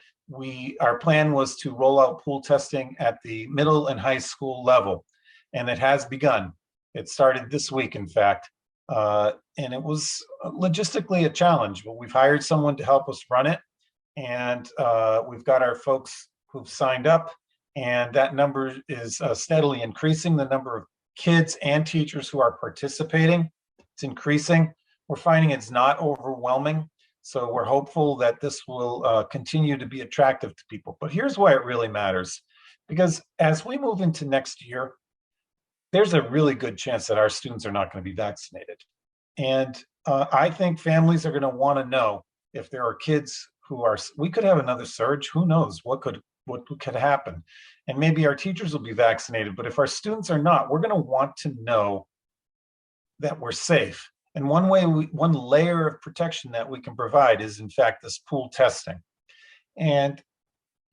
our plan was to roll out pool testing at the middle and high school level, and it has begun. It started this week, in fact, and it was logistically a challenge, but we've hired someone to help us run it, and we've got our folks who've signed up, and that number is steadily increasing. The number of kids and teachers who are participating, it's increasing. We're finding it's not overwhelming. So we're hopeful that this will continue to be attractive to people. But here's why it really matters. Because as we move into next year, there's a really good chance that our students are not going to be vaccinated. And I think families are going to want to know if there are kids who are, we could have another surge, who knows what could happen. And maybe our teachers will be vaccinated, but if our students are not, we're going to want to know that we're safe. And one layer of protection that we can provide is, in fact, this pool testing. And,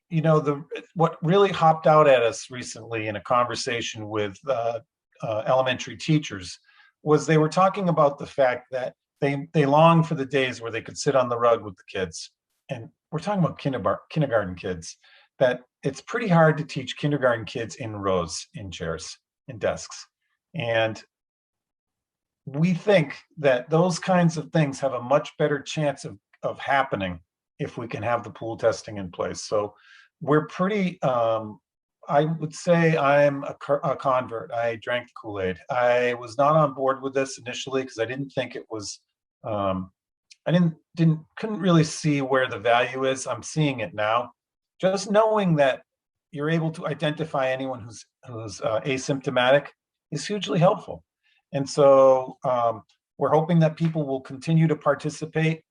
you know, what really hopped out at us recently in a conversation with elementary teachers was they were talking about the fact that they long for the days where they could sit on the rug with the kids. And we're talking about kindergarten kids, that it's pretty hard to teach kindergarten kids in rows, in chairs, in desks. And we think that those kinds of things have a much better chance of happening if we can have the pool testing in place. So we're pretty, I would say I'm a convert. I drank the Kool-Aid. I was not on board with this initially because I didn't think it was, I couldn't really see where the value is. I'm seeing it now. Just knowing that you're able to identify anyone who's asymptomatic is hugely helpful. And so we're hoping that people will continue to participate.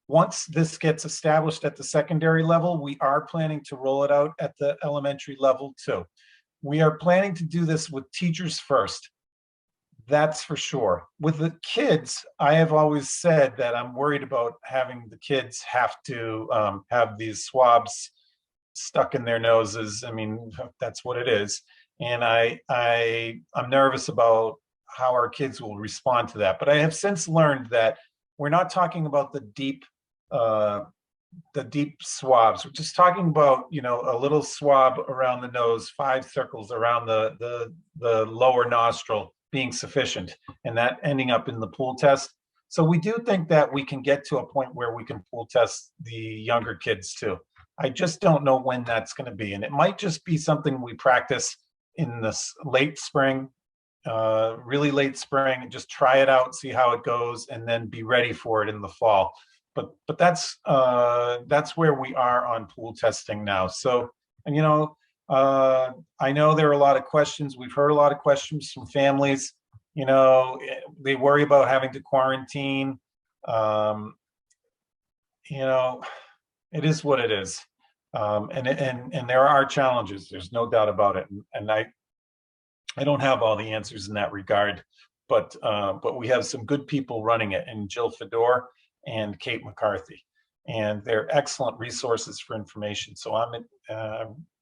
Once this gets established at the secondary level, we are planning to roll it out at the elementary level too. We are planning to do this with teachers first. That's for sure. With the kids, I have always said that I'm worried about having the kids have to have these swabs stuck in their noses. I mean, that's what it is. And I'm nervous about how our kids will respond to that. But I have since learned that we're not talking about the deep swabs. We're just talking about, you know, a little swab around the nose, 5 circles around the lower nostril being sufficient, and that ending up in the pool test. So we do think that we can get to a point where we can pool test the younger kids too. I just don't know when that's going to be. And it might just be something we practice in this late spring, really late spring, and just try it out, see how it goes, and then be ready for it in the fall. But that's where we are on pool testing now. So, and you know, I know there are a lot of questions. We've heard a lot of questions from families. You know, they worry about having to quarantine. You know, it is what it is. And there are challenges. There's no doubt about it. And I don't have all the answers in that regard, but we have some good people running it, and Jill Fedor and Kate McCarthy, and they're excellent resources for information. So I'm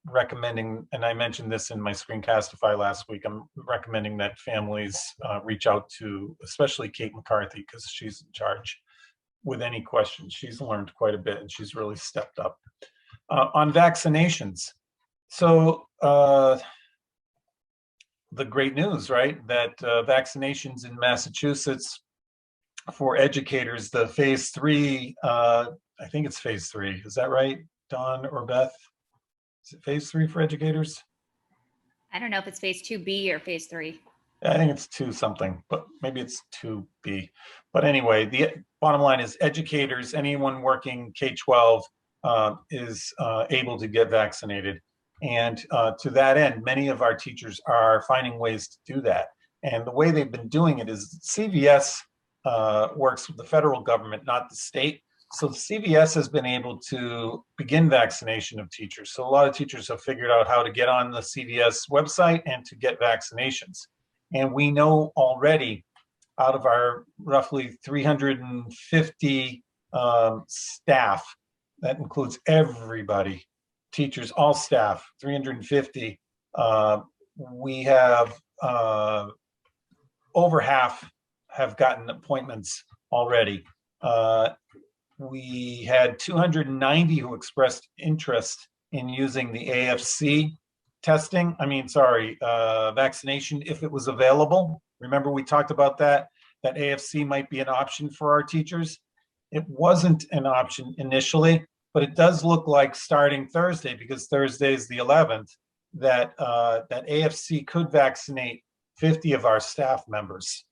recommending, and I mentioned this in my Screencastify last week, I'm recommending that families reach out to, especially Kate McCarthy, because she's in charge with any questions. She's learned quite a bit, and she's really stepped up. On vaccinations, So the great news, right? That vaccinations in Massachusetts for educators, the phase 3, I think it's phase 3. Is that right, Dawn or Beth? Is it phase 3 for educators? I don't know if it's phase 2B or phase 3. I think it's 2 something, but maybe it's 2B. But anyway, the bottom line is educators, anyone working K-12 is able to get vaccinated. And to that end, many of our teachers are finding ways to do that. And the way they've been doing it is CVS works with the federal government, not the state. So CVS has been able to begin vaccination of teachers. So a lot of teachers have figured out how to get on the CVS website and to get vaccinations. And we know already out of our roughly 350 staff, that includes everybody, teachers, all staff, 350, we have over half have gotten appointments already. We had 290 who expressed interest in using the AFC testing. Vaccination if it was available. Remember we talked about that AFC might be an option for our teachers. It wasn't an option initially, but it does look like starting Thursday, because Thursday is the 11th, that AFC could vaccinate 50 of our staff members.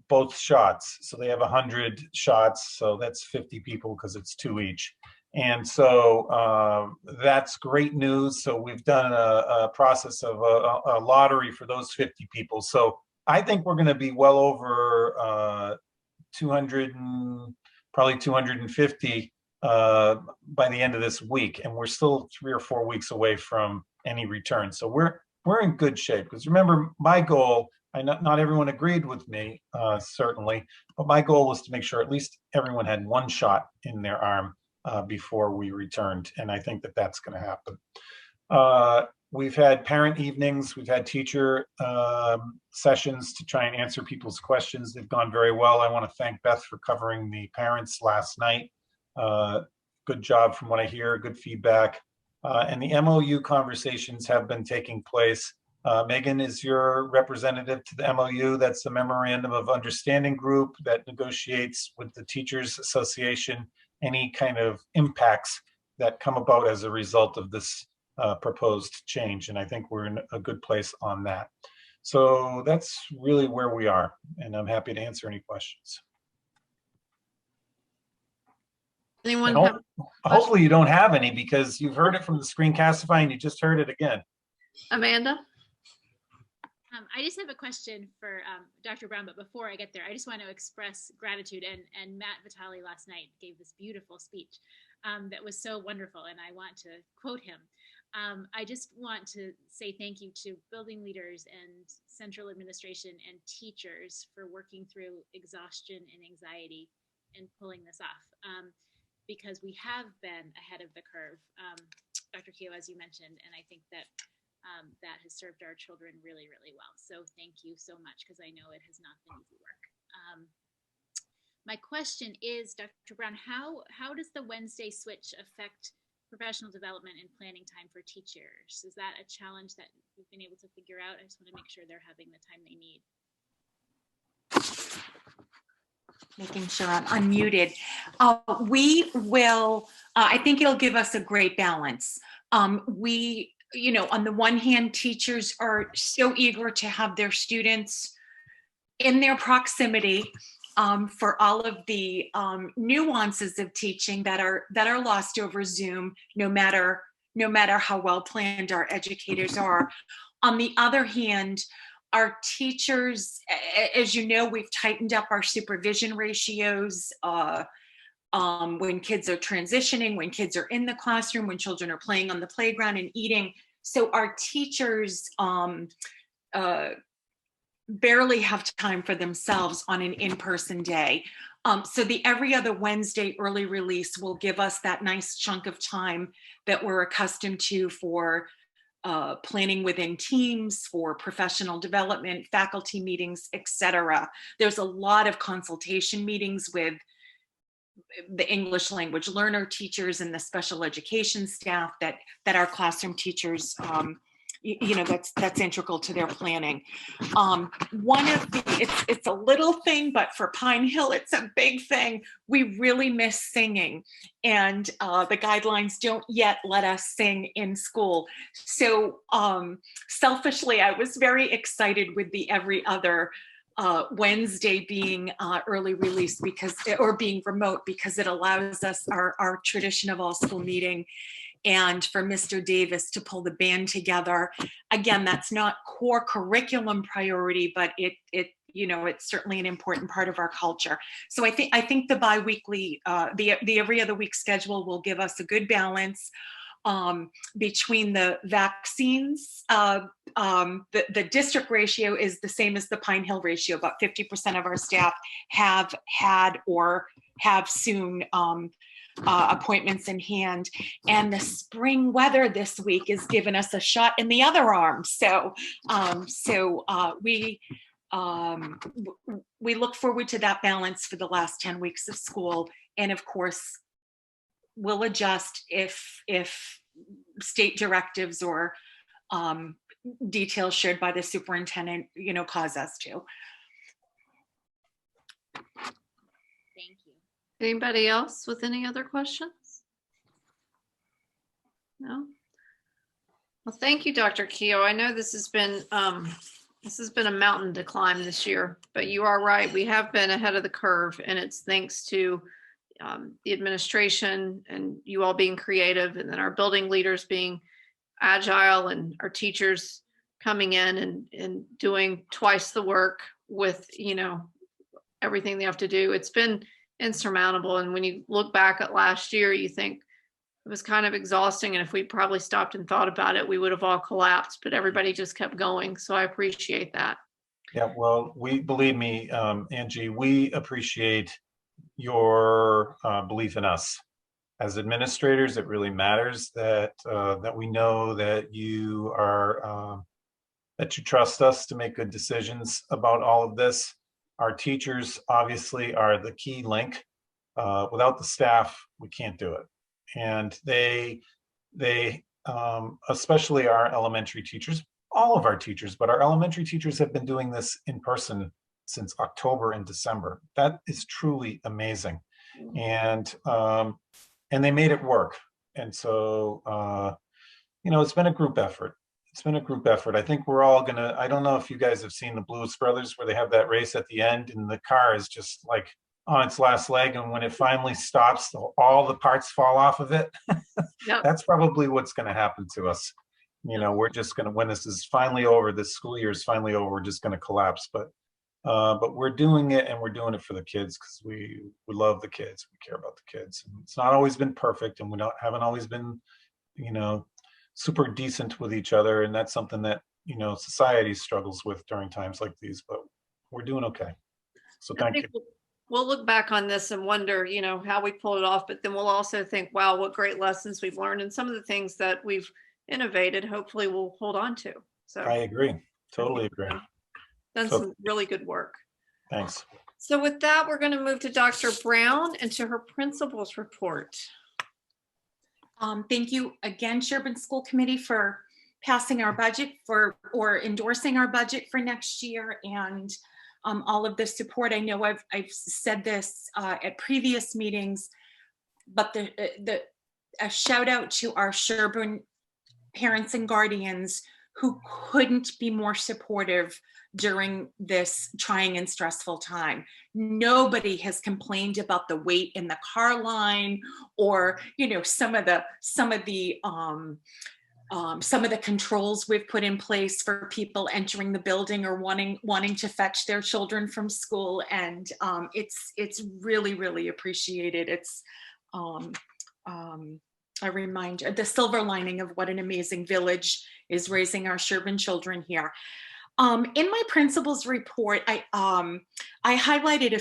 Both shots. So they have 100 shots. So that's 50 people because it's 2 each. And so that's great news. So we've done a process of a lottery for those 50 people. So I think we're going to be well over 200 and probably 250 by the end of this week. And we're still 3 or 4 weeks away from any return. So we're in good shape, because remember, my goal, not everyone agreed with me, certainly, but my goal was to make sure at least everyone had 1 shot in their arm before we returned. And I think that that's going to happen. We've had parent evenings, we've had teacher sessions to try and answer people's questions. They've gone very well. I want to thank Beth for covering the parents last night. Good job from what I hear, good feedback. And the MOU conversations have been taking place. Megan is your representative to the MOU. That's the Memorandum of Understanding group that negotiates with the Teachers Association any kind of impacts that come about as a result of this proposed change. And I think we're in a good place on that. So that's really where we are. And I'm happy to answer any questions. Anyone And have, hopefully you don't have any, because you've heard it from the Screencastify and you just heard it again. Amanda? I just have a question for Dr. Brown, but before I get there, I just want to express gratitude. And Matt Vitale last night gave this beautiful speech that was so wonderful, and I want to quote him. I just want to say thank you to building leaders and central administration and teachers for working through exhaustion and anxiety and pulling this off, because we have been ahead of the curve, Dr. Qpo, as you mentioned, and I think that that has served our children really, really well. So thank you so much, because I know it has not been easy work. My question is, Dr. Brown, how does the Wednesday switch affect professional development and planning time for teachers? Is that a challenge that we've been able to figure out? I just want to make sure they're having the time they need. Making sure I'm unmuted. We will, I think it'll give us a great balance. On the one hand, teachers are so eager to have their students in their proximity for all of the nuances of teaching that are lost over Zoom, no matter how well planned our educators are. On the other hand, our teachers, as you know, we've tightened up our supervision ratios when kids are transitioning, when kids are in the classroom, when children are playing on the playground and eating. So our teachers barely have time for themselves on an in-person day. So the every other Wednesday early release will give us that nice chunk of time that we're accustomed to for planning within teams, for professional development, faculty meetings, etc. There's a lot of consultation meetings with the English language learner teachers and the special education staff that our classroom teachers, that's integral to their planning. One of it's a little thing, but for Pine Hill, it's a big thing. We really miss singing, and the guidelines don't yet let us sing in school. So selfishly, I was very excited with the every other Wednesday being early release or being remote, because it allows us our tradition of all school meeting, and for Mr. Davis to pull the band together. Again, that's not core curriculum priority, but it's certainly an important part of our culture. So I think the biweekly, the every other week schedule will give us a good balance between the vaccines. The district ratio is the same as the Pine Hill ratio. About 50% of our staff have had or have soon appointments in hand, and the spring weather this week has given us a shot in the other arm. So we look forward to that balance for the last 10 weeks of school, and of course we'll adjust if state directives or details shared by the superintendent cause us to. Thank you. Anybody else with any other questions? No? Well, thank you, Dr. Qpo. I know this has been a mountain to climb this year, but you are right. We have been ahead of the curve, and it's thanks to the administration and you all being creative, and then our building leaders being agile, and our teachers coming in and doing twice the work with, everything they have to do. It's been insurmountable. And when you look back at last year, you think it was kind of exhausting. And if we probably stopped and thought about it, we would have all collapsed, but everybody just kept going. So I appreciate that. Yeah, well, believe me, Angie, we appreciate your belief in us. As administrators, it really matters that we know that you are that you trust us to make good decisions about all of this. Our teachers obviously are the key link. Without the staff, we can't do it. And they especially our elementary teachers, all of our teachers, but our elementary teachers have been doing this in person since October and December. That is truly amazing. And they made it work. And so, it's been a group effort. It's been a group effort. I think we're all gonna, I don't know if you guys have seen the Blues Brothers where they have that race at the end and the car is just like on its last leg. And when it finally stops, all the parts fall off of it. Yep. That's probably what's gonna happen to us. We're just gonna, when this is finally over, this school year is finally over, we're just gonna collapse. But we're doing it, and we're doing it for the kids because we love the kids. We care about the kids. And it's not always been perfect, and we haven't always been, super decent with each other. And that's something that, society struggles with during times like these, but we're doing okay. So thank you. We'll look back on this and wonder, how we pulled it off, but then we'll also think, wow, what great lessons we've learned, and some of the things that we've innovated, hopefully we'll hold on to. So I agree. Totally agree. Done some really good work. Thanks. So with that, we're going to move to Dr. Brown and to her principal's report. Thank you again, Sherburne School Committee, for passing our budget or endorsing our budget for next year, and all of the support. I know I've said this at previous meetings, but a shout out to our Sherburne parents and guardians who couldn't be more supportive during this trying and stressful time. Nobody has complained about the wait in the car line, or some of the controls we've put in place for people entering the building or wanting to fetch their children from school, and it's really, really appreciated. It's a reminder, the silver lining of what an amazing village is raising our Sherburne children here. In my principal's report, I highlighted a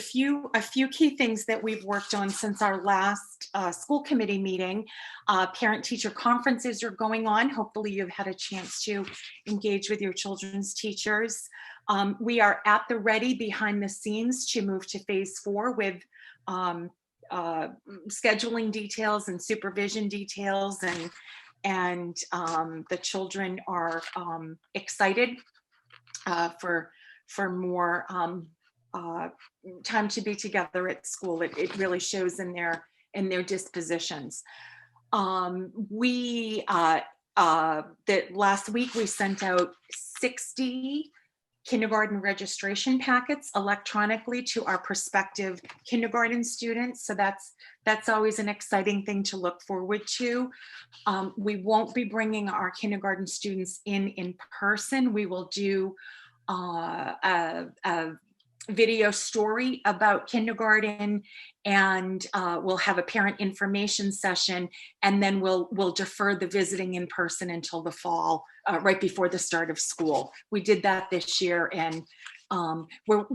few key things that we've worked on since our last school committee meeting. Parent-teacher conferences are going on. Hopefully you've had a chance to engage with your children's teachers. We are at the ready behind the scenes to move to phase 4 with scheduling details and supervision details, and the children are excited for more time to be together at school. It really shows in their dispositions. That last week we sent out 60 kindergarten registration packets electronically to our prospective kindergarten students. So that's always an exciting thing to look forward to. We won't be bringing our kindergarten students in person. We will do a video story about kindergarten, and we'll have a parent information session, and then we'll defer the visiting in person until the fall, right before the start of school. We did that this year, and where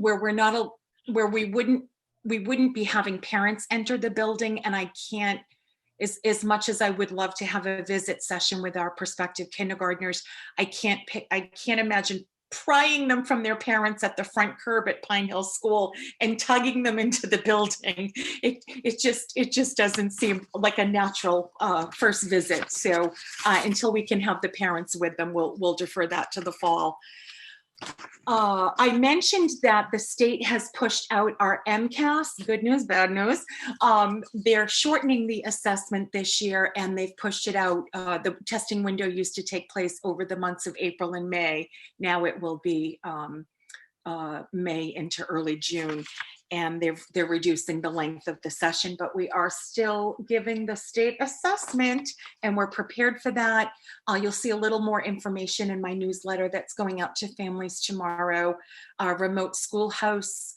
we wouldn't be having parents enter the building, and I can't, as much as I would love to have a visit session with our prospective kindergartners, I can't imagine prying them from their parents at the front curb at Pine Hill School and tugging them into the building. It just doesn't seem like a natural first visit. So until we can have the parents with them, we'll defer that to the fall. I mentioned that the state has pushed out our MCAS, good news, bad news. They're shortening the assessment this year, and they've pushed it out. The testing window used to take place over the months of April and May. Now it will be May into early June, and they're reducing the length of the session, but we are still giving the state assessment, and we're prepared for that. You'll see a little more information in my newsletter that's going out to families tomorrow. Remote schoolhouse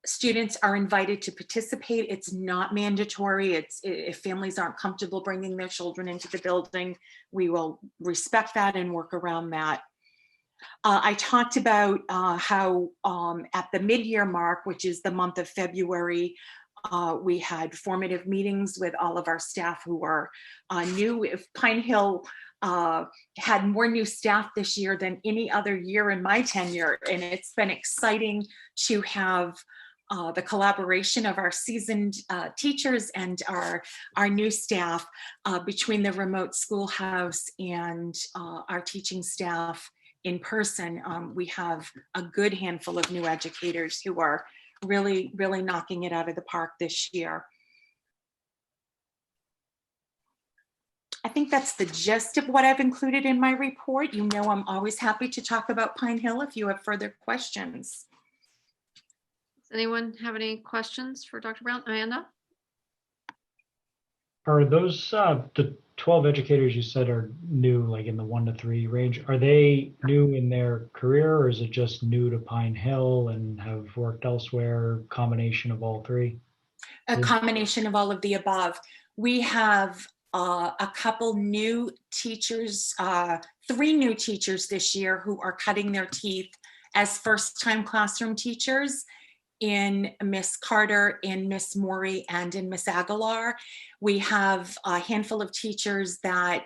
students are invited to participate. It's not mandatory. If families aren't comfortable bringing their children into the building, we will respect that and work around that. I talked about how at the mid-year mark, which is the month of February, we had formative meetings with all of our staff who are new. Pine Hill had more new staff this year than any other year in my tenure, and it's been exciting to have the collaboration of our seasoned teachers and our new staff between the remote schoolhouse and our teaching staff in person. We have a good handful of new educators who are really knocking it out of the park this year. I think that's the gist of what I've included in my report. You know, I'm always happy to talk about Pine Hill if you have further questions. Does anyone have any questions for Dr. Brown? Amanda? Are those the 12 educators you said are new, like in the 1 to 3 range? Are they new in their career, or is it just new to Pine Hill and have worked elsewhere? Combination of all three? A combination of all of the above. We have a couple new teachers, 3 new teachers this year who are cutting their teeth as first-time classroom teachers in Miss Carter, in Miss Morey, and in Miss Aguilar. We have a handful of teachers that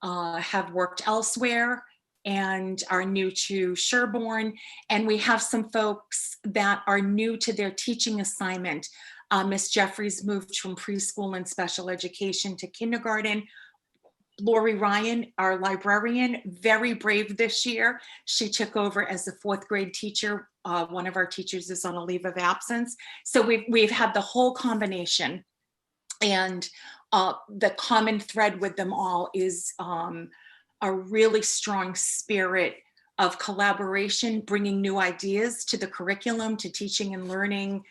have worked elsewhere and are new to Sherborn. And we have some folks that are new to their teaching assignment. Miss Jeffries moved from preschool and special education to kindergarten. Lori Ryan, our librarian, very brave this year. She took over as a 4th grade teacher. One of our teachers is on a leave of absence. So we've had the whole combination. And the common thread with them all is a really strong spirit of collaboration, bringing new ideas to the curriculum, to teaching and learning,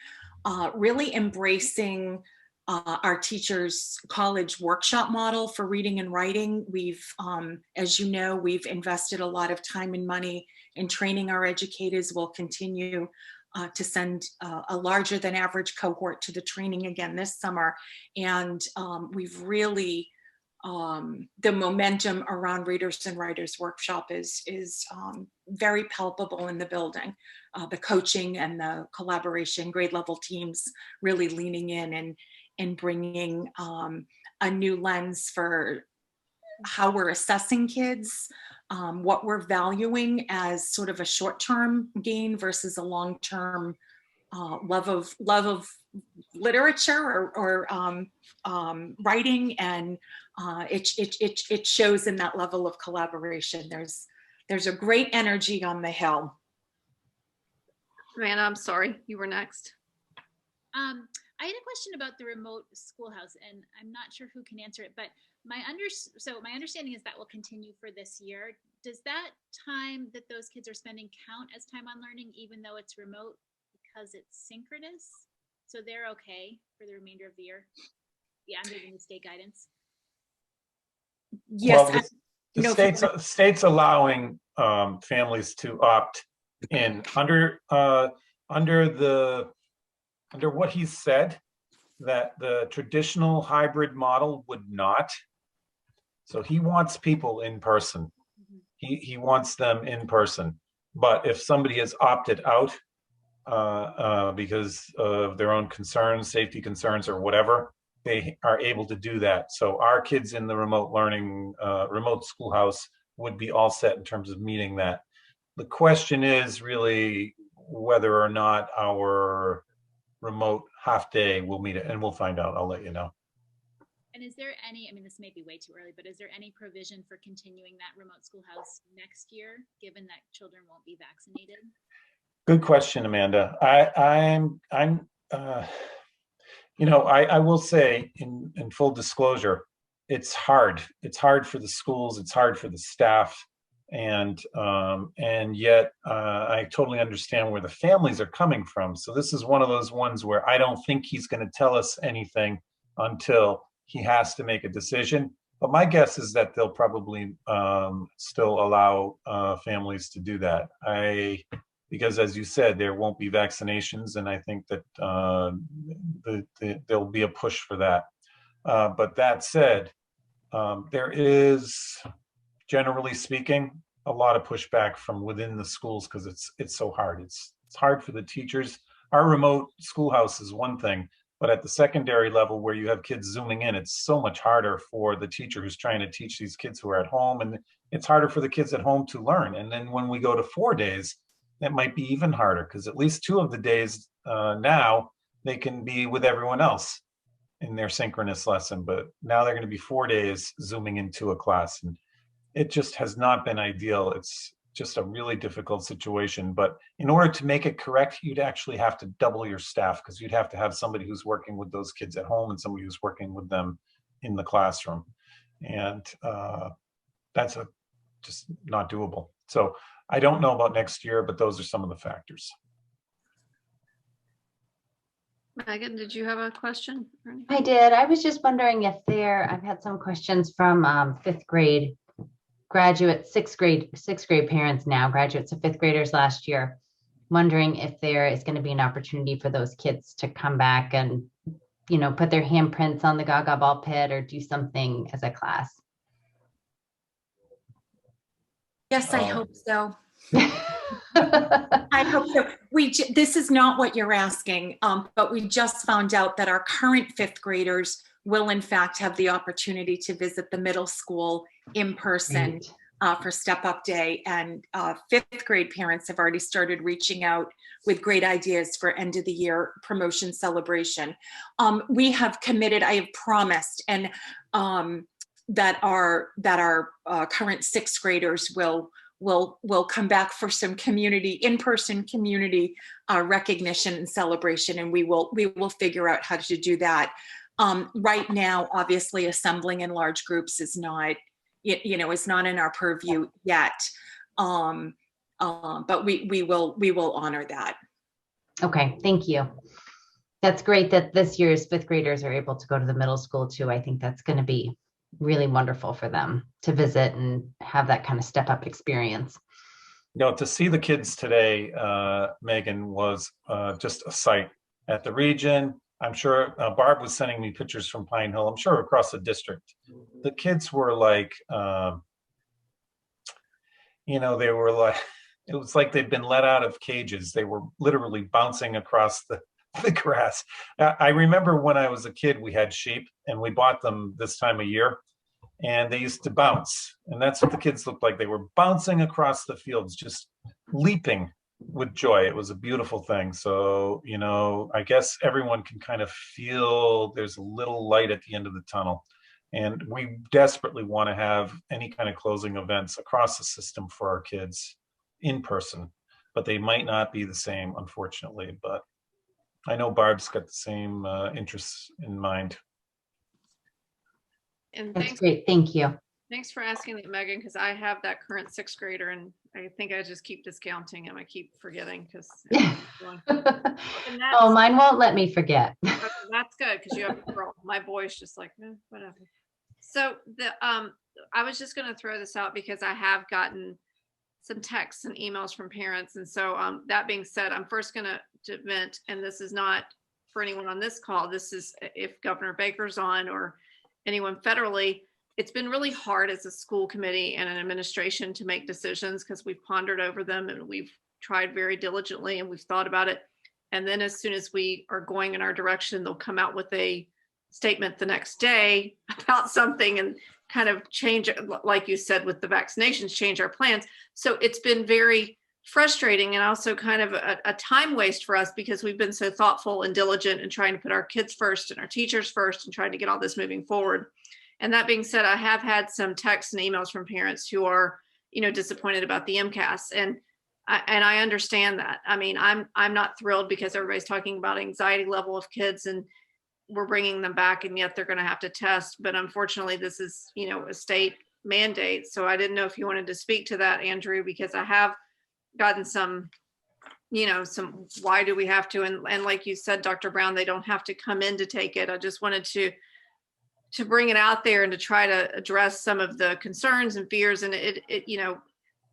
really embracing our teachers' college workshop model for reading and writing. We've, as you know, we've invested a lot of time and money in training our educators. We'll continue to send a larger than average cohort to the training again this summer. And we've really, the momentum around Readers and Writers Workshop is very palpable in the building. The coaching and the collaboration, grade level teams really leaning in and bringing a new lens for how we're assessing kids, what we're valuing as sort of a short-term gain versus a long-term love of literature or writing, and it shows in that level of collaboration. There's a great energy on the Hill. Amanda, I'm sorry, you were next. I had a question about the remote schoolhouse, and I'm not sure who can answer it, but my understanding is that will continue for this year. Does that time that those kids are spending count as time on learning, even though it's remote, because it's synchronous? So they're okay for the remainder of the year? Yeah, under the new state guidance. Yes. Well, the state's allowing families to opt in under what he said, that the traditional hybrid model would not. So he wants people in person. He wants them in person. But if somebody has opted out because of their own concerns, safety concerns or whatever, they are able to do that. So our kids in the remote learning, remote schoolhouse would be all set in terms of meeting that. The question is really whether or not our remote half day will meet it, and we'll find out. I'll let you know. And is there any, I mean, this may be way too early, but is there any provision for continuing that remote schoolhouse next year, given that children won't be vaccinated? Good question, Amanda. I will say in full disclosure, it's hard. It's hard for the schools. It's hard for the staff. And yet I totally understand where the families are coming from. So this is one of those ones where I don't think he's going to tell us anything until he has to make a decision. But my guess is that they'll probably still allow families to do that. Because as you said, there won't be vaccinations, and I think that there'll be a push for that. But that said, there is, generally speaking, a lot of pushback from within the schools because it's so hard. It's hard for the teachers. Our remote schoolhouse is one thing, but at the secondary level where you have kids zooming in, it's so much harder for the teacher who's trying to teach these kids who are at home, and it's harder for the kids at home to learn. And then when we go to 4 days, that might be even harder because at least 2 of the days now they can be with everyone else in their synchronous lesson, but now they're going to be 4 days zooming into a class, and it just has not been ideal. It's just a really difficult situation. But in order to make it correct, you'd actually have to double your staff because you'd have to have somebody who's working with those kids at home and somebody who's working with them in the classroom. And that's just not doable. So I don't know about next year, but those are some of the factors. Megan, did you have a question? I did. I was just wondering if I've had some questions from 5th grade graduate, sixth grade parents now, graduates of 5th graders last year, wondering if there is going to be an opportunity for those kids to come back and, put their handprints on the Gaga ball pit or do something as a class. Yes, I hope so. I hope so. This is not what you're asking, but we just found out that our current 5th graders will in fact have the opportunity to visit the middle school in person for Step Up Day. And 5th grade parents have already started reaching out with great ideas for end of the year promotion celebration. We have committed, I have promised, and that our current 6th graders will come back for some in-person community recognition and celebration, and we will figure out how to do that. Right now, obviously, assembling in large groups is not in our purview yet. But we will honor that. Okay, thank you. That's great that this year's 5th graders are able to go to the middle school too. I think that's going to be really wonderful for them to visit and have that kind of step up experience. To see the kids today, Megan, was just a sight at the region. I'm sure Barb was sending me pictures from Pine Hill. I'm sure across the district. The kids were like, they were like, it was like they'd been let out of cages. They were literally bouncing across the grass. I remember when I was a kid, we had sheep and we bought them this time of year and they used to bounce. And that's what the kids looked like. They were bouncing across the fields, just leaping with joy. It was a beautiful thing. So, you know, I guess everyone can kind of feel there's a little light at the end of the tunnel. And we desperately want to have any kind of closing events across the system for our kids in person, but they might not be the same, unfortunately. But I know Barb's got the same interests in mind. And That's thanks, great. Thank you. thanks for asking that, Megan, because I have that current sixth grader and I think I just keep discounting him. I keep forgetting because. Oh, mine won't let me forget. That's good because you have a girl. My boy's just like, whatever. So I was just going to throw this out because I have gotten some texts and emails from parents. And so that being said, I'm first going to vent, and this is not for anyone on this call. This is if Governor Baker's on or anyone federally. It's been really hard as a school committee and an administration to make decisions because we've pondered over them and we've tried very diligently and we've thought about it. And then as soon as we are going in our direction, they'll come out with a statement the next day about something and kind of change, like you said, with the vaccinations, change our plans. So it's been very frustrating and also kind of a time waste for us because we've been so thoughtful and diligent in trying to put our kids first and our teachers first and trying to get all this moving forward. And that being said, I have had some texts and emails from parents who are, you know, disappointed about the MCAS. And I understand that. I mean, I'm not thrilled because everybody's talking about anxiety level of kids and we're bringing them back and yet they're going to have to test. But unfortunately, this is, you know, a state mandate. So I didn't know if you wanted to speak to that, Andrew, because I have gotten some, you know, some, why do we have to? And like you said, Dr. Brown, they don't have to come in to take it. I just wanted to bring it out there and to try to address some of the concerns and fears. And it you know,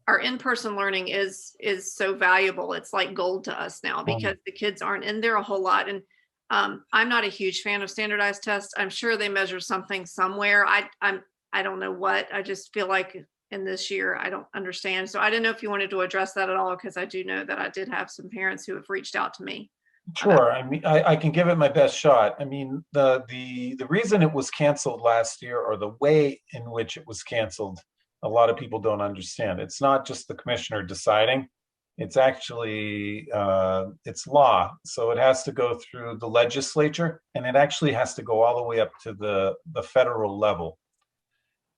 our in-person learning is so valuable. It's like gold to us now because the kids aren't in there a whole lot. And I'm not a huge fan of standardized tests. I'm sure they measure something somewhere. I don't know what. I just feel like in this year, I don't understand. So I didn't know if you wanted to address that at all, because I do know that I did have some parents who have reached out to me. Sure. I mean, I can give it my best shot. I mean, the reason it was canceled last year, or the way in which it was canceled, a lot of people don't understand. It's not just the commissioner deciding. It's actually, it's law. So it has to go through the legislature, and it actually has to go all the way up to the federal level.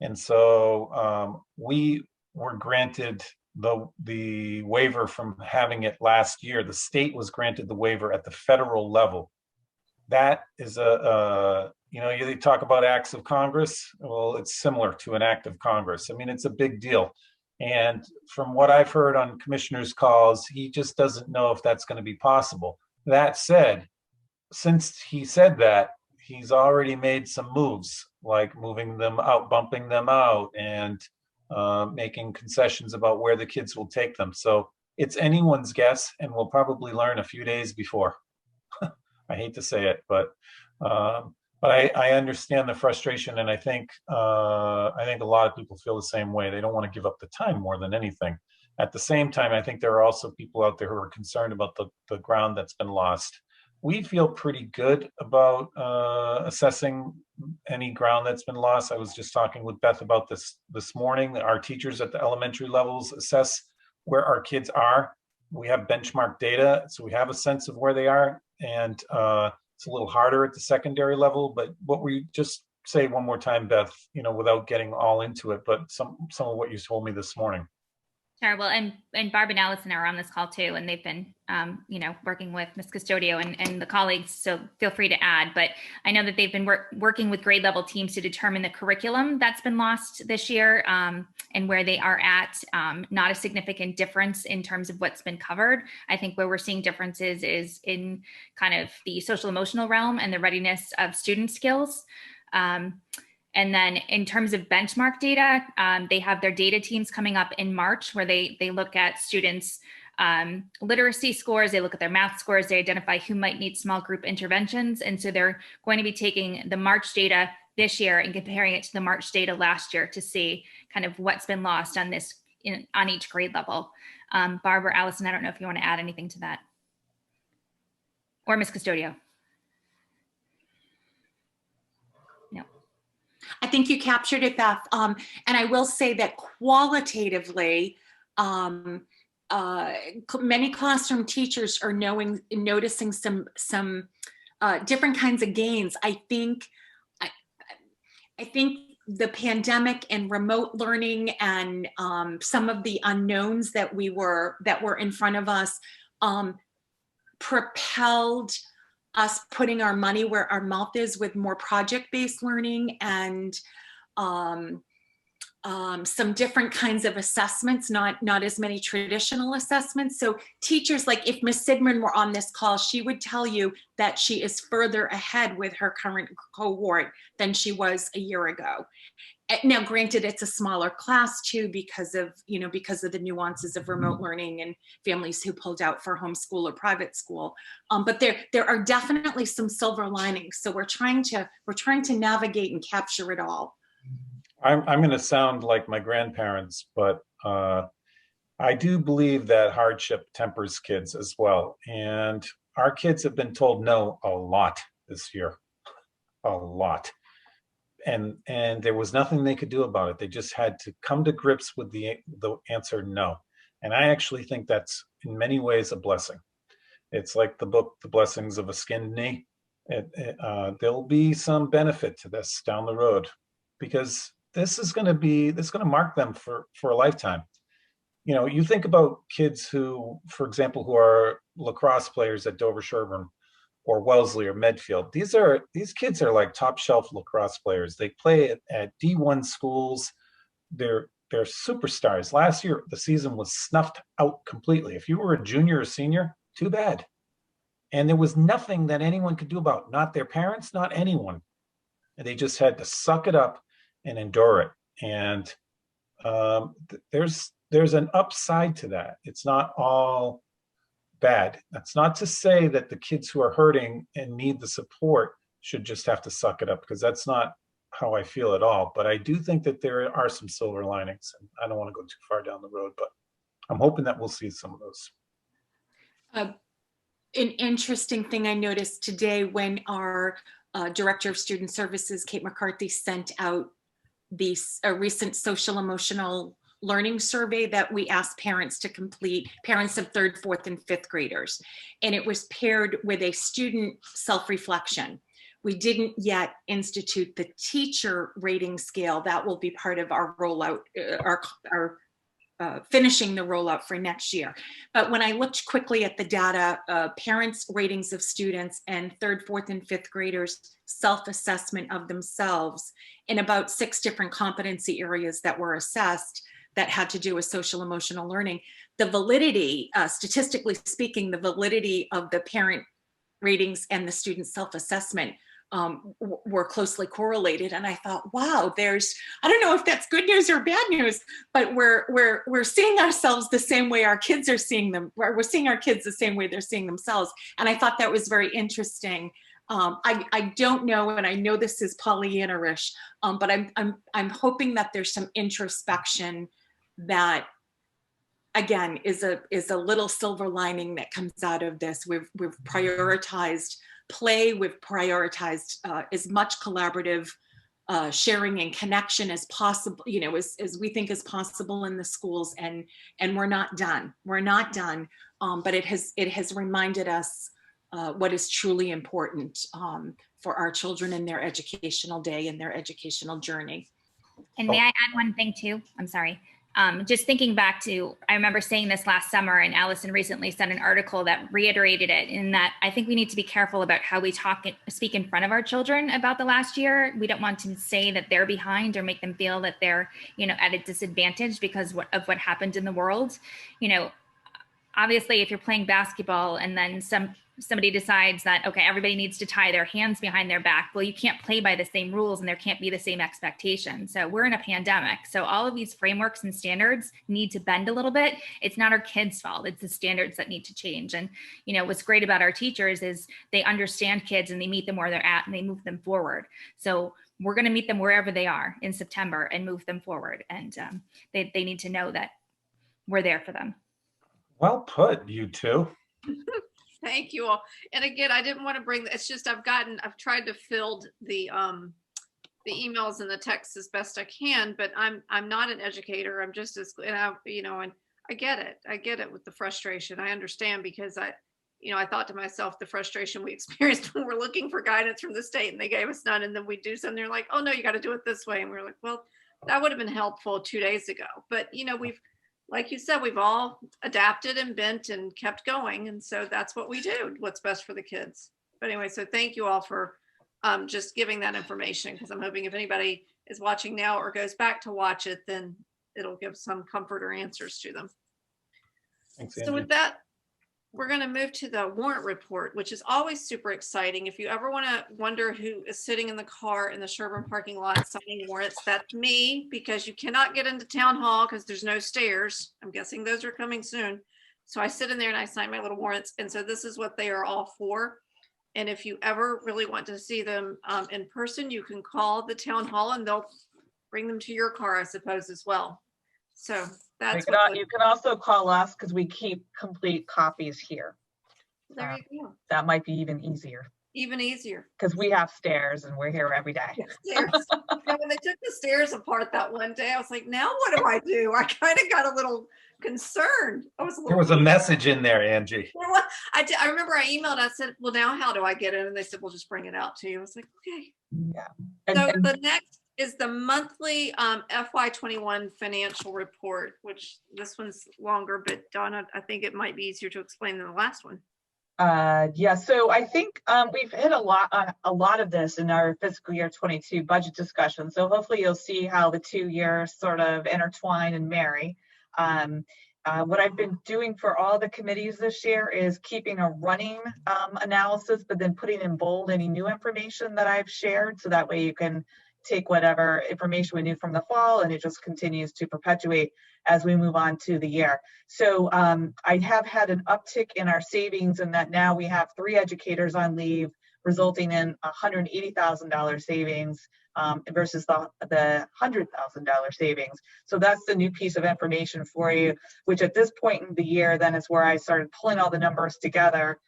And so we were granted the waiver from having it last year. The state was granted the waiver at the federal level. That is you know, you talk about acts of Congress. Well, it's similar to an act of Congress. I mean, it's a big deal. And from what I've heard on commissioners' calls, he just doesn't know if that's going to be possible. That said, since he said that, he's already made some moves, like moving them out, bumping them out, and making concessions about where the kids will take them. So it's anyone's guess, and we'll probably learn a few days before. I hate to say it, but I understand the frustration, and I think a lot of people feel the same way. They don't want to give up the time more than anything. At the same time, I think there are also people out there who are concerned about the ground that's been lost. We feel pretty good about assessing any ground that's been lost. I was just talking with Beth about this morning. Our teachers at the elementary levels assess where our kids are. We have benchmark data, so we have a sense of where they are. And it's a little harder at the secondary level. But what we just say one more time, Beth, you know, without getting all into it, but some of what you told me this morning. Sure. Well, and Barb and Allison are on this call too, and they've been, you know, working with Ms. Custodio and the colleagues. So feel free to add. But I know that they've been working with grade level teams to determine the curriculum that's been lost this year and where they are at. Not a significant difference in terms of what's been covered. I think where we're seeing differences is in kind of the social emotional realm and the readiness of student skills. And then in terms of benchmark data, they have their data teams coming up in March where they look at students' literacy scores, they look at their math scores, they identify who might need small group interventions. And so they're going to be taking the March data this year and comparing it to the March data last year to see kind of what's been lost on this on each grade level. Barb or Allison, I don't know if you want to add anything to that. Or Ms. Custodio. I think you captured it, Beth. And I will say that qualitatively, many classroom teachers are noticing some different kinds of gains. I think the pandemic and remote learning and some of the unknowns that were in front of us propelled us putting our money where our mouth is with more project-based learning and some different kinds of assessments, not as many traditional assessments. So teachers, like if Miss Sidman were on this call, she would tell you that she is further ahead with her current cohort than she was a year ago. Now, granted, it's a smaller class too because of the nuances of remote learning and families who pulled out for homeschool or private school. But there are definitely some silver linings. So we're trying to navigate and capture it all. I'm going to sound like my grandparents, but I do believe that hardship tempers kids as well. And our kids have been told no a lot this year, a lot. And there was nothing they could do about it. They just had to come to grips with the answer no. And I actually think that's in many ways a blessing. It's like the book, The Blessings of a Skinned Knee. There'll be some benefit to this down the road because this is going to mark them for a lifetime. You know, you think about kids who, for example, who are lacrosse players at Dover Sherburne or Wellesley or Medfield. These kids are like top shelf lacrosse players. They play at D1 schools. They're superstars. Last year, the season was snuffed out completely. If you were a junior or senior, too bad. And there was nothing that anyone could do about it. Not their parents, not anyone. And they just had to suck it up and endure it. And there's an upside to that. It's not all bad. That's not to say that the kids who are hurting and need the support should just have to suck it up, because that's not how I feel at all. But I do think that there are some silver linings, and I don't want to go too far down the road, but I'm hoping that we'll see some of those. An interesting thing I noticed today when our Director of Student Services, Kate McCarthy, sent out a recent social emotional learning survey that we asked parents to complete, parents of 3rd, 4th, and 5th graders. And it was paired with a student self-reflection. We didn't yet institute the teacher rating scale. That will be part of our rollout, our finishing the rollout for next year. But when I looked quickly at the data, parents' ratings of students and 3rd, 4th, and 5th graders' self-assessment of themselves in about 6 different competency areas that were assessed that had to do with social emotional learning, the validity, statistically speaking, the validity of the parent ratings and the student self-assessment were closely correlated. And I thought, wow, I don't know if that's good news or bad news, but we're seeing ourselves the same way our kids are seeing them. We're seeing our kids the same way they're seeing themselves. And I thought that was very interesting. I don't know, and I know this is Pollyanna-ish, but I'm hoping that there's some introspection that, again, is a little silver lining that comes out of this. We've prioritized play. We've prioritized as much collaborative sharing and connection as possible, as we think is possible in the schools, and we're not done. We're not done, but it has reminded us what is truly important for our children in their educational day and their educational journey. And may I add one thing too? I'm sorry. Just thinking back to, I remember saying this last summer, and Allison recently sent an article that reiterated it, in that I think we need to be careful about how we speak in front of our children about the last year. We don't want to say that they're behind or make them feel that they're, at a disadvantage because of what happened in the world. Obviously, if you're playing basketball and then somebody decides that, okay, everybody needs to tie their hands behind their back, well, you can't play by the same rules and there can't be the same expectations. So we're in a pandemic. So all of these frameworks and standards need to bend a little bit. It's not our kids' fault. It's the standards that need to change. And, what's great about our teachers is they understand kids and they meet them where they're at and they move them forward. So we're going to meet them wherever they are in September and move them forward. And they need to know that we're there for them. Well put, you two. Thank you all. And again, I didn't want to bring, it's just I've tried to fill the emails and the texts as best I can, but I'm not an educator. I'm just as, and I get it. I get it with the frustration. I understand because I thought to myself, the frustration we experienced when we're looking for guidance from the state and they gave us none. And then we do something, they're like, oh no, you got to do it this way. And we're like, well, that would have been helpful 2 days ago. But, we've, like you said, we've all adapted and bent and kept going. And so that's what we do, what's best for the kids. But anyway, so thank you all for just giving that information, because I'm hoping if anybody is watching now or goes back to watch it, then it'll give some comfort or answers to them. Thanks, So Angie. with that, we're going to move to the warrant report, which is always super exciting. If you ever want to wonder who is sitting in the car in the Sherburne parking lot signing warrants, that's me, because you cannot get into town hall because there's no stairs. I'm guessing those are coming soon. So I sit in there and I sign my little warrants. And so this is what they are all for. And if you ever really want to see them in person, you can call the town hall and they'll bring them to your car, I suppose, as well. So that's You can also call us because we keep complete copies here. there you go. That might be even easier Even easier. because we have stairs and we're here every day. Stairs. When they took the stairs apart that one day, I was like, now what do I do? I kind of got a little concerned. There was a message in there, Angie. I remember I emailed, I said, well, now how do I get in? And they said, we'll just bring it out to you. I was like, okay. Yeah. So the next is the monthly FY21 financial report, which this one's longer, but Donna, I think it might be easier to explain than the last one. Yeah, so I think we've hit a lot of this in our fiscal year 22 budget discussion. So hopefully you'll see how the 2 years sort of intertwine and marry. What I've been doing for all the committees this year is keeping a running analysis, but then putting in bold any new information that I've shared. So that way you can take whatever information we knew from the fall and it just continues to perpetuate as we move on to the year. So I have had an uptick in our savings in that now we have 3 educators on leave, resulting in $180,000 savings versus the $100,000 savings. So that's the new piece of information for you, which at this point in the year, then is where I started pulling all the numbers together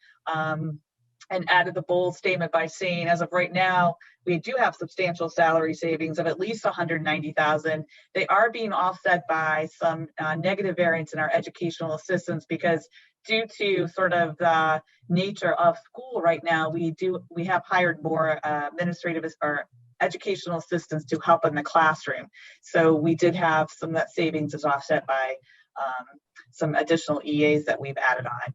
and added the bold statement by saying, as of right now, we do have substantial salary savings of at least $190,000. They are being offset by some negative variance in our educational assistance because due to sort of the nature of school right now, we have hired more administrative or educational assistants to help in the classroom. So we did have some of that savings is offset by some additional EAs that we've added on.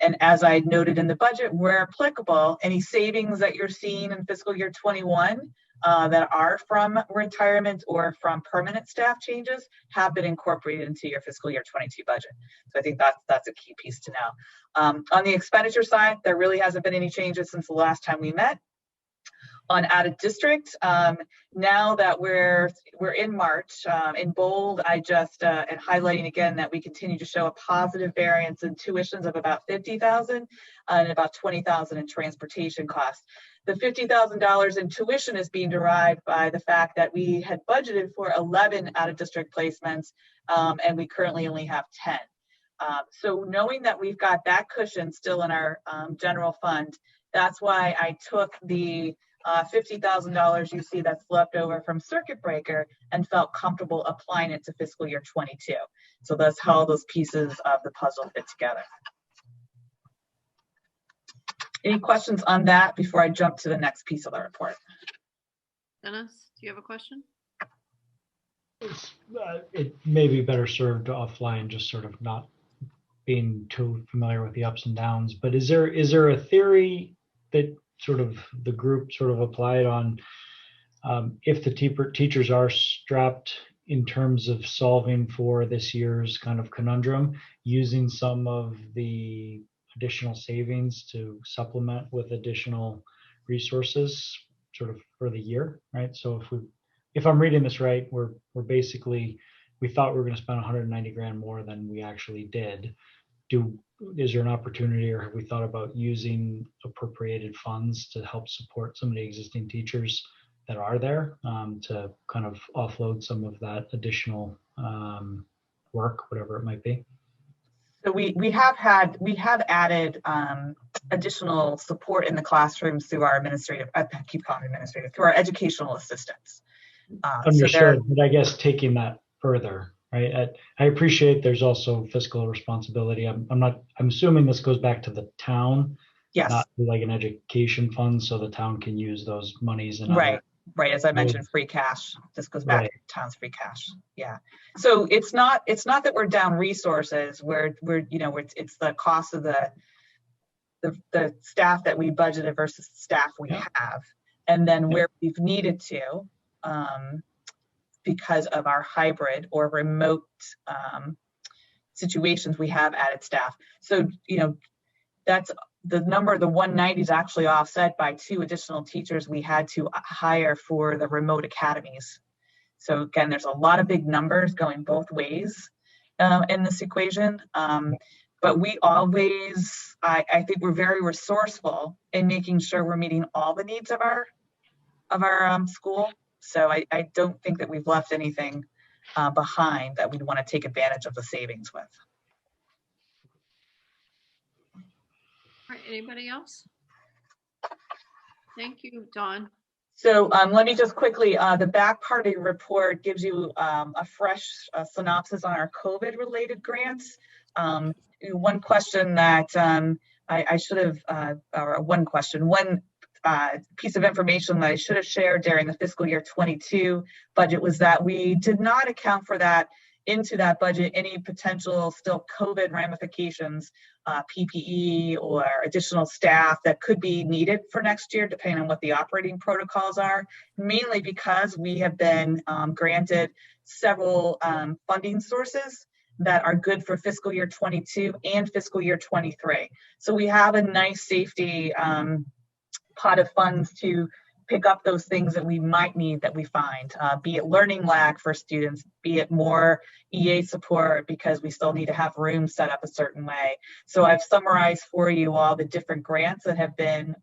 And as I noted in the budget, where applicable, any savings that you're seeing in fiscal year 21 that are from retirement or from permanent staff changes have been incorporated into your fiscal year 22 budget. So I think that's a key piece to know. On the expenditure side, there really hasn't been any changes since the last time we met. On out of district, now that we're in March, in bold, I just and highlighting again that we continue to show a positive variance in tuitions of about $50,000 and about $20,000 in transportation costs. The $50,000 in tuition is being derived by the fact that we had budgeted for 11 out of district placements, and we currently only have 10. So knowing that we've got that cushion still in our general fund, that's why I took the $50,000 you see that's left over from circuit breaker and felt comfortable applying it to fiscal year 22. So that's how those pieces of the puzzle fit together. Any questions on that before I jump to the next piece of the report? Dennis, do you have a question? It may be better served offline, just sort of not being too familiar with the ups and downs. But is there a theory that sort of the group sort of applied on if the teachers are strapped in terms of solving for this year's kind of conundrum, using some of the additional savings to supplement with additional resources sort of for the year, right? So if I'm reading this right, we're basically, we thought we were going to spend 190 grand more than we actually did. Is there an opportunity, or have we thought about using appropriated funds to help support some of the existing teachers that are there to kind of offload some of that additional work, whatever it might be? So we have added additional support in the classrooms through our administrative, I keep calling administrative, through our educational assistants. Understood, but I guess taking that further, right? I appreciate there's also fiscal responsibility. I'm assuming this goes back to the town, Yes, not like an education fund, so the town can use those monies in right, other. right. As I mentioned, roads. free cash. This goes back Right. to town's free cash. Yeah. So it's not that we're down resources. It's the cost of the staff that we budgeted versus staff we Yeah. have, and then where we've needed to, because of our hybrid or remote situations, we have added staff. So that's the number. The 190 is actually offset by 2 additional teachers we had to hire for the remote academies. So again, there's a lot of big numbers going both ways in this equation. But we always, I think we're very resourceful in making sure we're meeting all the needs of our school. So I don't think that we've left anything behind that we'd want to take advantage of the savings with. All right, anybody else? Thank you, Dawn. So let me just quickly, the back part of your report gives you a fresh synopsis on our COVID related grants. One question that I should have, or one piece of information that I should have shared during the fiscal year 22 budget was that we did not account for that into that budget, any potential still COVID ramifications, PPE or additional staff that could be needed for next year, depending on what the operating protocols are, mainly because we have been granted several funding sources that are good for fiscal year 22 and fiscal year 23. So we have a nice safety pot of funds to pick up those things that we might need that we find, be it learning lag for students, be it more EA support because we still need to have rooms set up a certain way. So I've summarized for you all the different grants that have been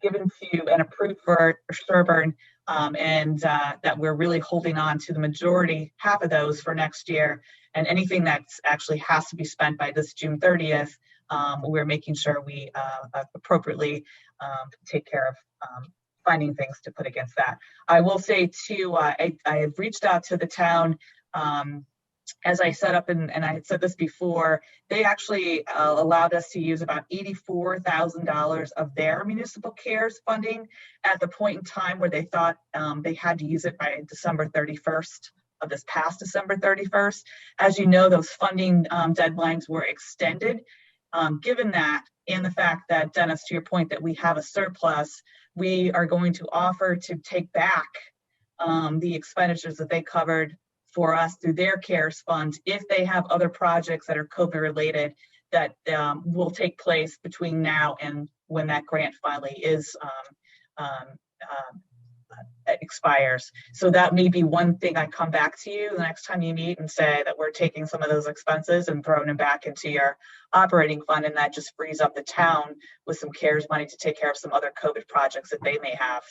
given to and approved for Sherburne, and that we're really holding on to the majority, half of those for next year. And anything that's actually has to be spent by this June 30th, we're making sure we appropriately take care of finding things to put against that. I will say too, I have reached out to the town as I set up, and I had said this before, they actually allowed us to use about $84,000 of their municipal cares funding at the point in time where they thought they had to use it by December 31st of this past December 31st. As you know, those funding deadlines were extended. Given that, and the fact that, Dennis, to your point that we have a surplus, we are going to offer to take back the expenditures that they covered for us through their CARES fund if they have other projects that are COVID related that will take place between now and when that grant finally is expires. So that may be one thing I come back to you the next time you meet and say that we're taking some of those expenses and throwing them back into your operating fund, and that just frees up the town with some CARES money to take care of some other COVID projects that they may have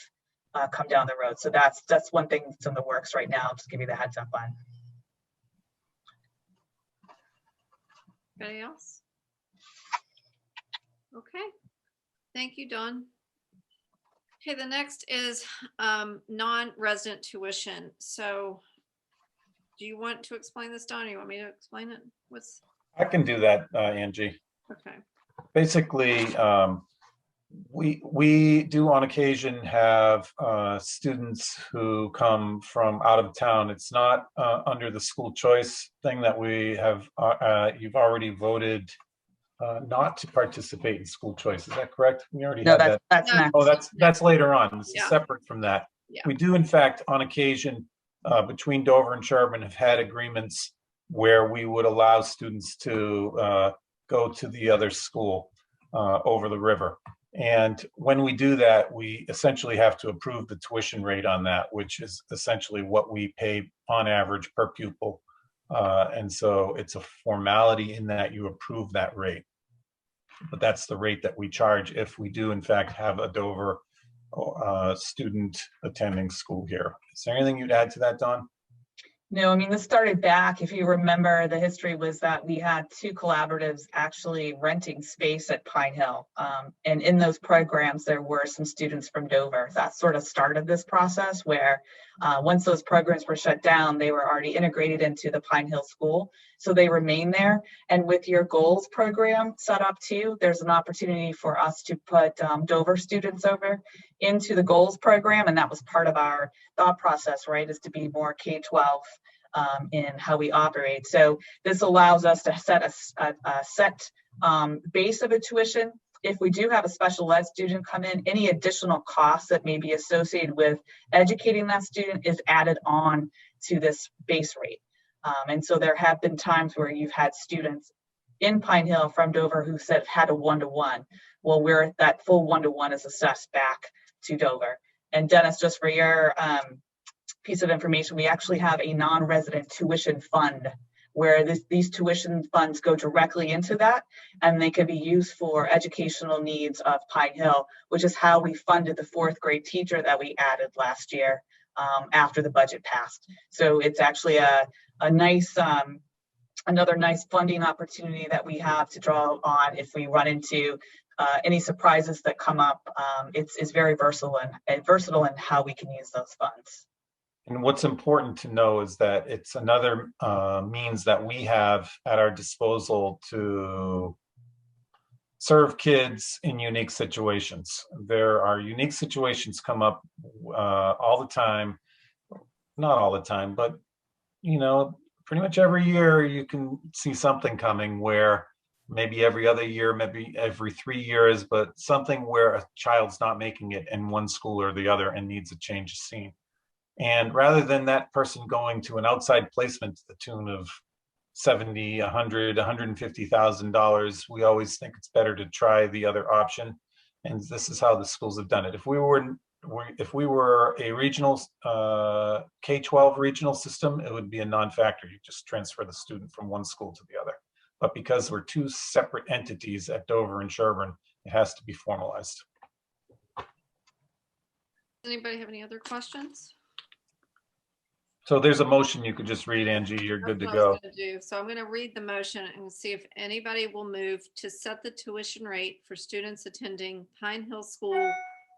come down the road. So that's one thing that's in the works right now. Just give you the heads up on. Anybody else? Okay, thank you, Dawn. Okay, the next is non-resident tuition. So do you want to explain this, Dawn, or you want me to explain it? I can do that, Angie. Okay. Basically, we do on occasion have students who come from out of town. It's not under the school choice thing that we have, you've already voted not to participate in school choice. Is that correct? We already had that. That's next. Oh, that's later on. This is Yeah. separate from that. Yeah. We do, in fact, on occasion, between Dover and Sherburne, have had agreements where we would allow students to go to the other school over the river. And when we do that, we essentially have to approve the tuition rate on that, which is essentially what we pay on average per pupil. And so it's a formality in that you approve that rate. But that's the rate that we charge if we do, in fact, have a Dover student attending school here. Is there anything you'd add to that, Dawn? No, I mean, this started back, if you remember, the history was that we had two collaboratives actually renting space at Pine Hill. And in those programs, there were some students from Dover. That sort of started this process where once those programs were shut down, they were already integrated into the Pine Hill School. So they remain there. And with your goals program set up too, there's an opportunity for us to put Dover students over into the goals program. And that was part of our thought process, right, is to be more K-12 in how we operate. So this allows us to set a set base of a tuition. If we do have a special ed student come in, any additional costs that may be associated with educating that student is added on to this base rate. And so there have been times where you've had students in Pine Hill from Dover who said had a one-to-one. Well, where that full one-to-one is assessed back to Dover. And Dennis, just for your piece of information, we actually have a non-resident tuition fund where these tuition funds go directly into that, and they can be used for educational needs of Pine Hill, which is how we funded the 4th grade teacher that we added last year after the budget passed. So it's actually a nice, another nice funding opportunity that we have to draw on if we run into any surprises that come up. It's very versatile in how we can use those funds. And what's important to know is that it's another means that we have at our disposal to serve kids in unique situations. There are unique situations come up all the time, not all the time, but you know, pretty much every year you can see something coming where maybe every other year, maybe every 3 years, but something where a child's not making it in one school or the other and needs a change of scene. And rather than that person going to an outside placement to the tune of $70, $100, $150,000, we always think it's better to try the other option. And this is how the schools have done it. If we were a regional K-12 regional system, it would be a non-factor. You just transfer the student from one school to the other. But because we're two separate entities at Dover and Sherburne, it has to be formalized. Anybody have any other questions? So there's a motion you could just read, Angie. You're good to That's what I was go. gonna do. So I'm going to read the motion and see if anybody will move to set the tuition rate for students attending Pine Hill School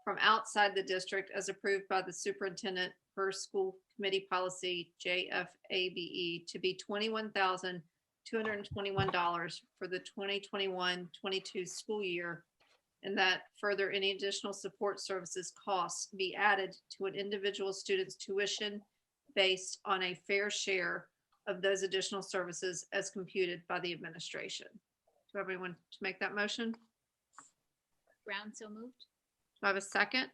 from outside the district as approved by the superintendent per school committee policy JFABE to be $21,221 for the 2021-22 school year, and that further any additional support services costs be added to an individual student's tuition based on a fair share of those additional services as computed by the administration. Do everyone to make that motion? Brown, so moved. Do I have a second?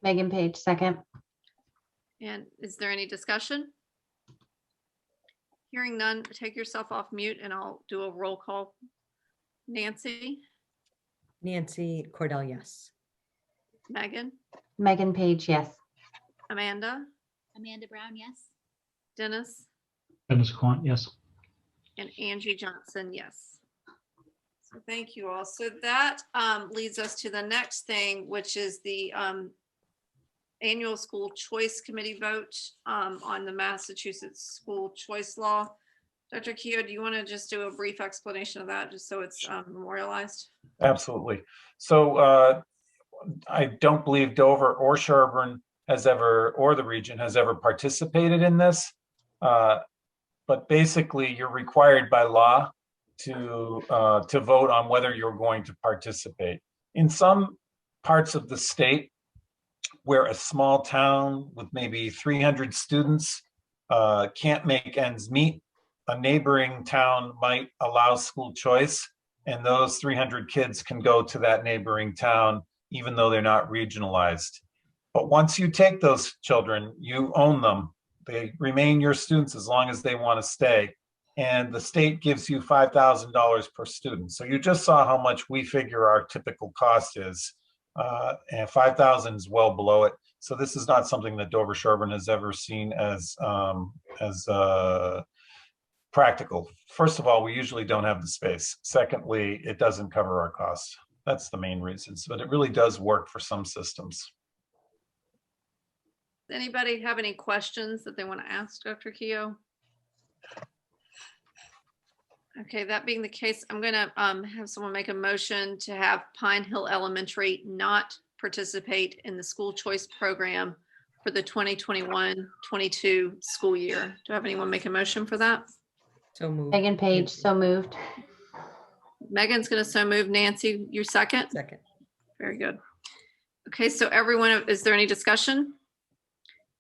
Megan Page, second. And is there any discussion? Hearing none, take yourself off mute and I'll do a roll call. Nancy, Nancy Cordell, yes. Megan, Megan Page, yes. Amanda, Amanda Brown, yes. Dennis, Dennis Quant, yes. and Angie Johnson, yes. So thank you all. So that leads us to the next thing, which is the annual school choice committee vote on the Massachusetts school choice law. Dr. Qpo, do you want to just do a brief explanation of that, just so it's memorialized? Absolutely. So I don't believe Dover or Sherburne has ever, or the region has ever participated in this. But basically you're required by law to vote on whether you're going to participate. In some parts of the state where a small town with maybe 300 students can't make ends meet, a neighboring town might allow school choice, and those 300 kids can go to that neighboring town even though they're not regionalized. But once you take those children, you own them. They remain your students as long as they want to stay. And the state gives you $5,000 per student. So you just saw how much we figure our typical cost is. And 5,000 is well below it. So this is not something that Dover Sherburne has ever seen as practical. First of all, we usually don't have the space. Secondly, it doesn't cover our costs. That's the main reasons, but it really does work for some systems. Anybody have any questions that they want to ask Dr. Qpo? Okay, that being the case, I'm gonna have someone make a motion to have Pine Hill Elementary not participate in the school choice program for the 2021-22 school year. Do I have anyone make a motion for that? So moved. Megan Page, Nancy. so moved. Megan's gonna so move. Nancy, you second? Second. Very good. Okay, so everyone, is there any discussion?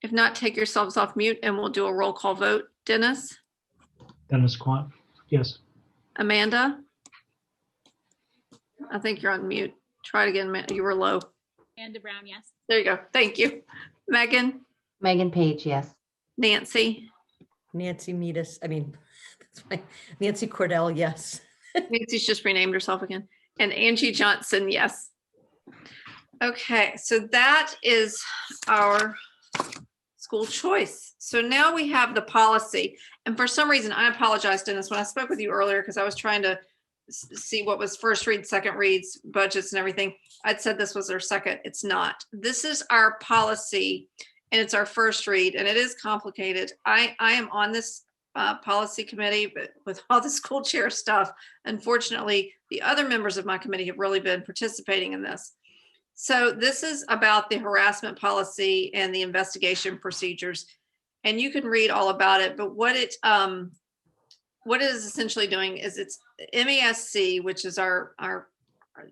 If not, take yourselves off mute and we'll do a roll call vote. Dennis? Dennis Quant, yes. Amanda? I think you're on mute. Try it again. You were low. Amanda Brown, yes. There you go. Thank you. Megan? Megan Page, yes. Nancy? Nancy Meadus, that's fine. Nancy Cordell, yes. Nancy's just renamed herself again. And Angie Johnson, yes. Okay, so that is our school choice. So now we have the policy. And for some reason, I apologize, Dennis, when I spoke with you earlier, because I was trying to see what was first read, second reads, budgets and everything. I'd said this was our second. It's not. This is our policy and it's our first read, and it is complicated. I am on this policy committee, but with all the school chair stuff, unfortunately, the other members of my committee have really been participating in this. So this is about the harassment policy and the investigation procedures, and you can read all about it. But what it is essentially doing is it's MASC, which is our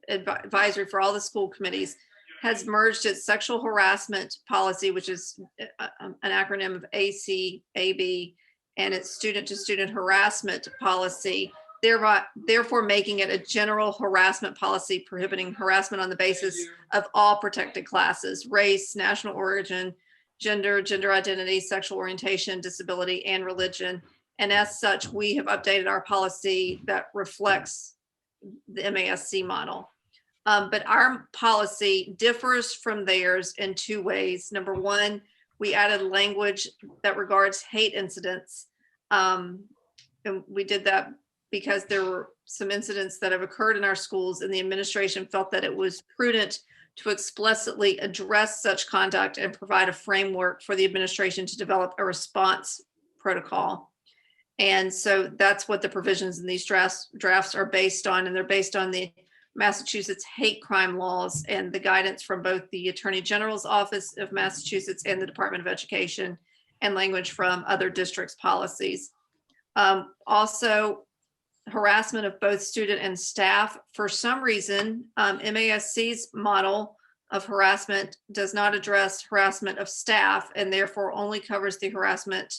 advisory for all the school committees, has merged its sexual harassment policy, which is an acronym of ACAB, and its student-to-student harassment policy, therefore making it a general harassment policy prohibiting harassment on the basis of all protected classes: race, national origin, gender identity, sexual orientation, disability, and religion. And as such, we have updated our policy that reflects the MASC model. But our policy differs from theirs in two ways. Number one, we added language that regards hate incidents. And we did that because there were some incidents that have occurred in our schools, and the administration felt that it was prudent to explicitly address such conduct and provide a framework for the administration to develop a response protocol. And so that's what the provisions in these drafts are based on, and they're based on the Massachusetts hate crime laws and the guidance from both the Attorney General's Office of Massachusetts and the Department of Education, and language from other districts' policies. Also, harassment of both student and staff. For some reason, MASC's model of harassment does not address harassment of staff, and therefore only covers the harassment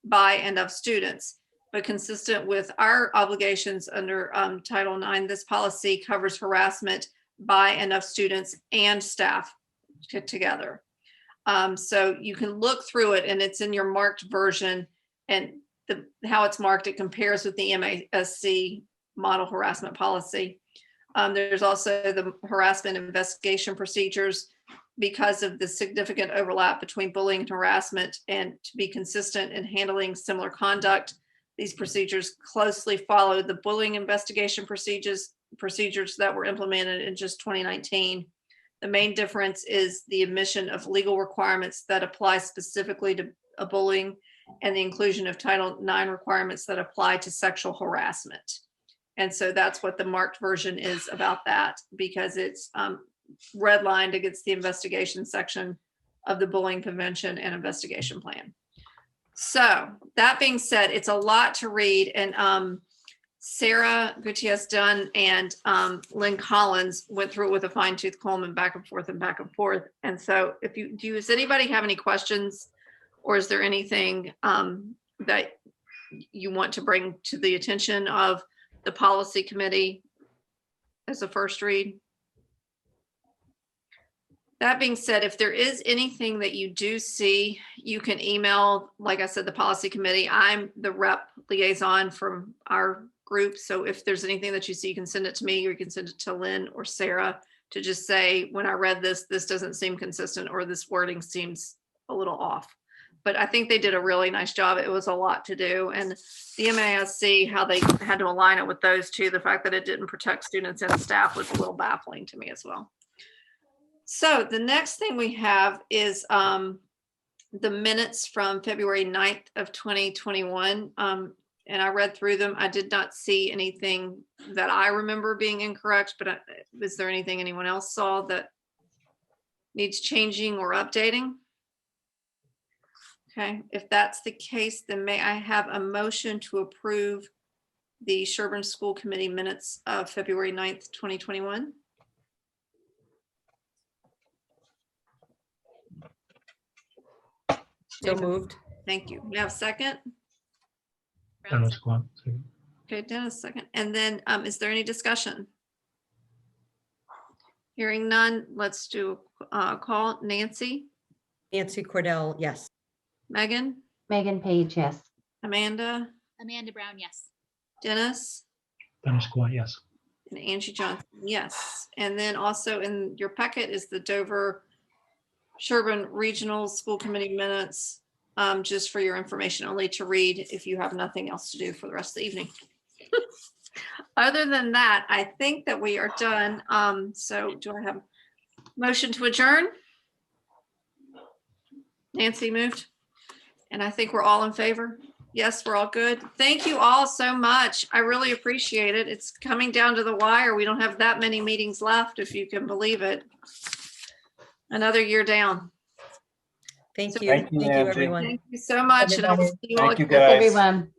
by and of students. But consistent with our obligations under Title IX, this policy covers harassment by and of students and staff together. So you can look through it, and it's in your marked version, and how it's marked, it compares with the MASC model harassment policy. There's also the harassment investigation procedures because of the significant overlap between bullying and harassment, and to be consistent in handling similar conduct. These procedures closely follow the bullying investigation procedures that were implemented in just 2019. The main difference is the omission of legal requirements that apply specifically to bullying, and the inclusion of Title IX requirements that apply to sexual harassment. And so that's what the marked version is about that, because it's redlined against the investigation section of the bullying prevention and investigation plan. So that being said, it's a lot to read, and Sarah Gutierrez Dunn and Lynn Collins went through it with a fine tooth comb and back and forth and back and forth. And so does anybody have any questions, or is there anything that you want to bring to the attention of the policy committee as a first read? That being said, if there is anything that you do see, you can email, like I said, the policy committee. I'm the rep liaison from our group. So if there's anything that you see, you can send it to me, or you can send it to Lynn or Sarah to just say, when I read this, this doesn't seem consistent, or this wording seems a little off. But I think they did a really nice job. It was a lot to do. And the MASC, how they had to align it with those two, the fact that it didn't protect students and staff was a little baffling to me as well. So the next thing we have is the minutes from February 9th of 2021. And I read through them. I did not see anything that I remember being incorrect, but is there anything anyone else saw that needs changing or updating? Okay, if that's the case, then may I have a motion to approve the Sherburne School Committee minutes of February 9th, 2021? So moved. Thank you. We have a second? Dennis Quant. Second. Okay, Dennis, second. And then is there any discussion? Hearing none, let's do a call. Nancy, Nancy Cordell, yes. Megan, Megan Page, yes. Amanda, Amanda Brown, yes. Dennis, Dennis Quant, yes. and Angie Johnson, yes. And then also in your packet is the Dover Sherburne Regional School Committee minutes, just for your information, only to read if you have nothing else to do for the rest of the evening. Other than that, I think that we are done. So do I have a motion to adjourn? Nancy moved. And I think we're all in favor. Yes, we're all good. Thank you all so much. I really appreciate it. It's coming down to the wire. We don't have that many meetings left, if you can believe it. Another year down. Thank So- you. Thank you, Thank you, Angie. everyone. Thank you so much. And I will see you all Thank you, again. guys. Everyone.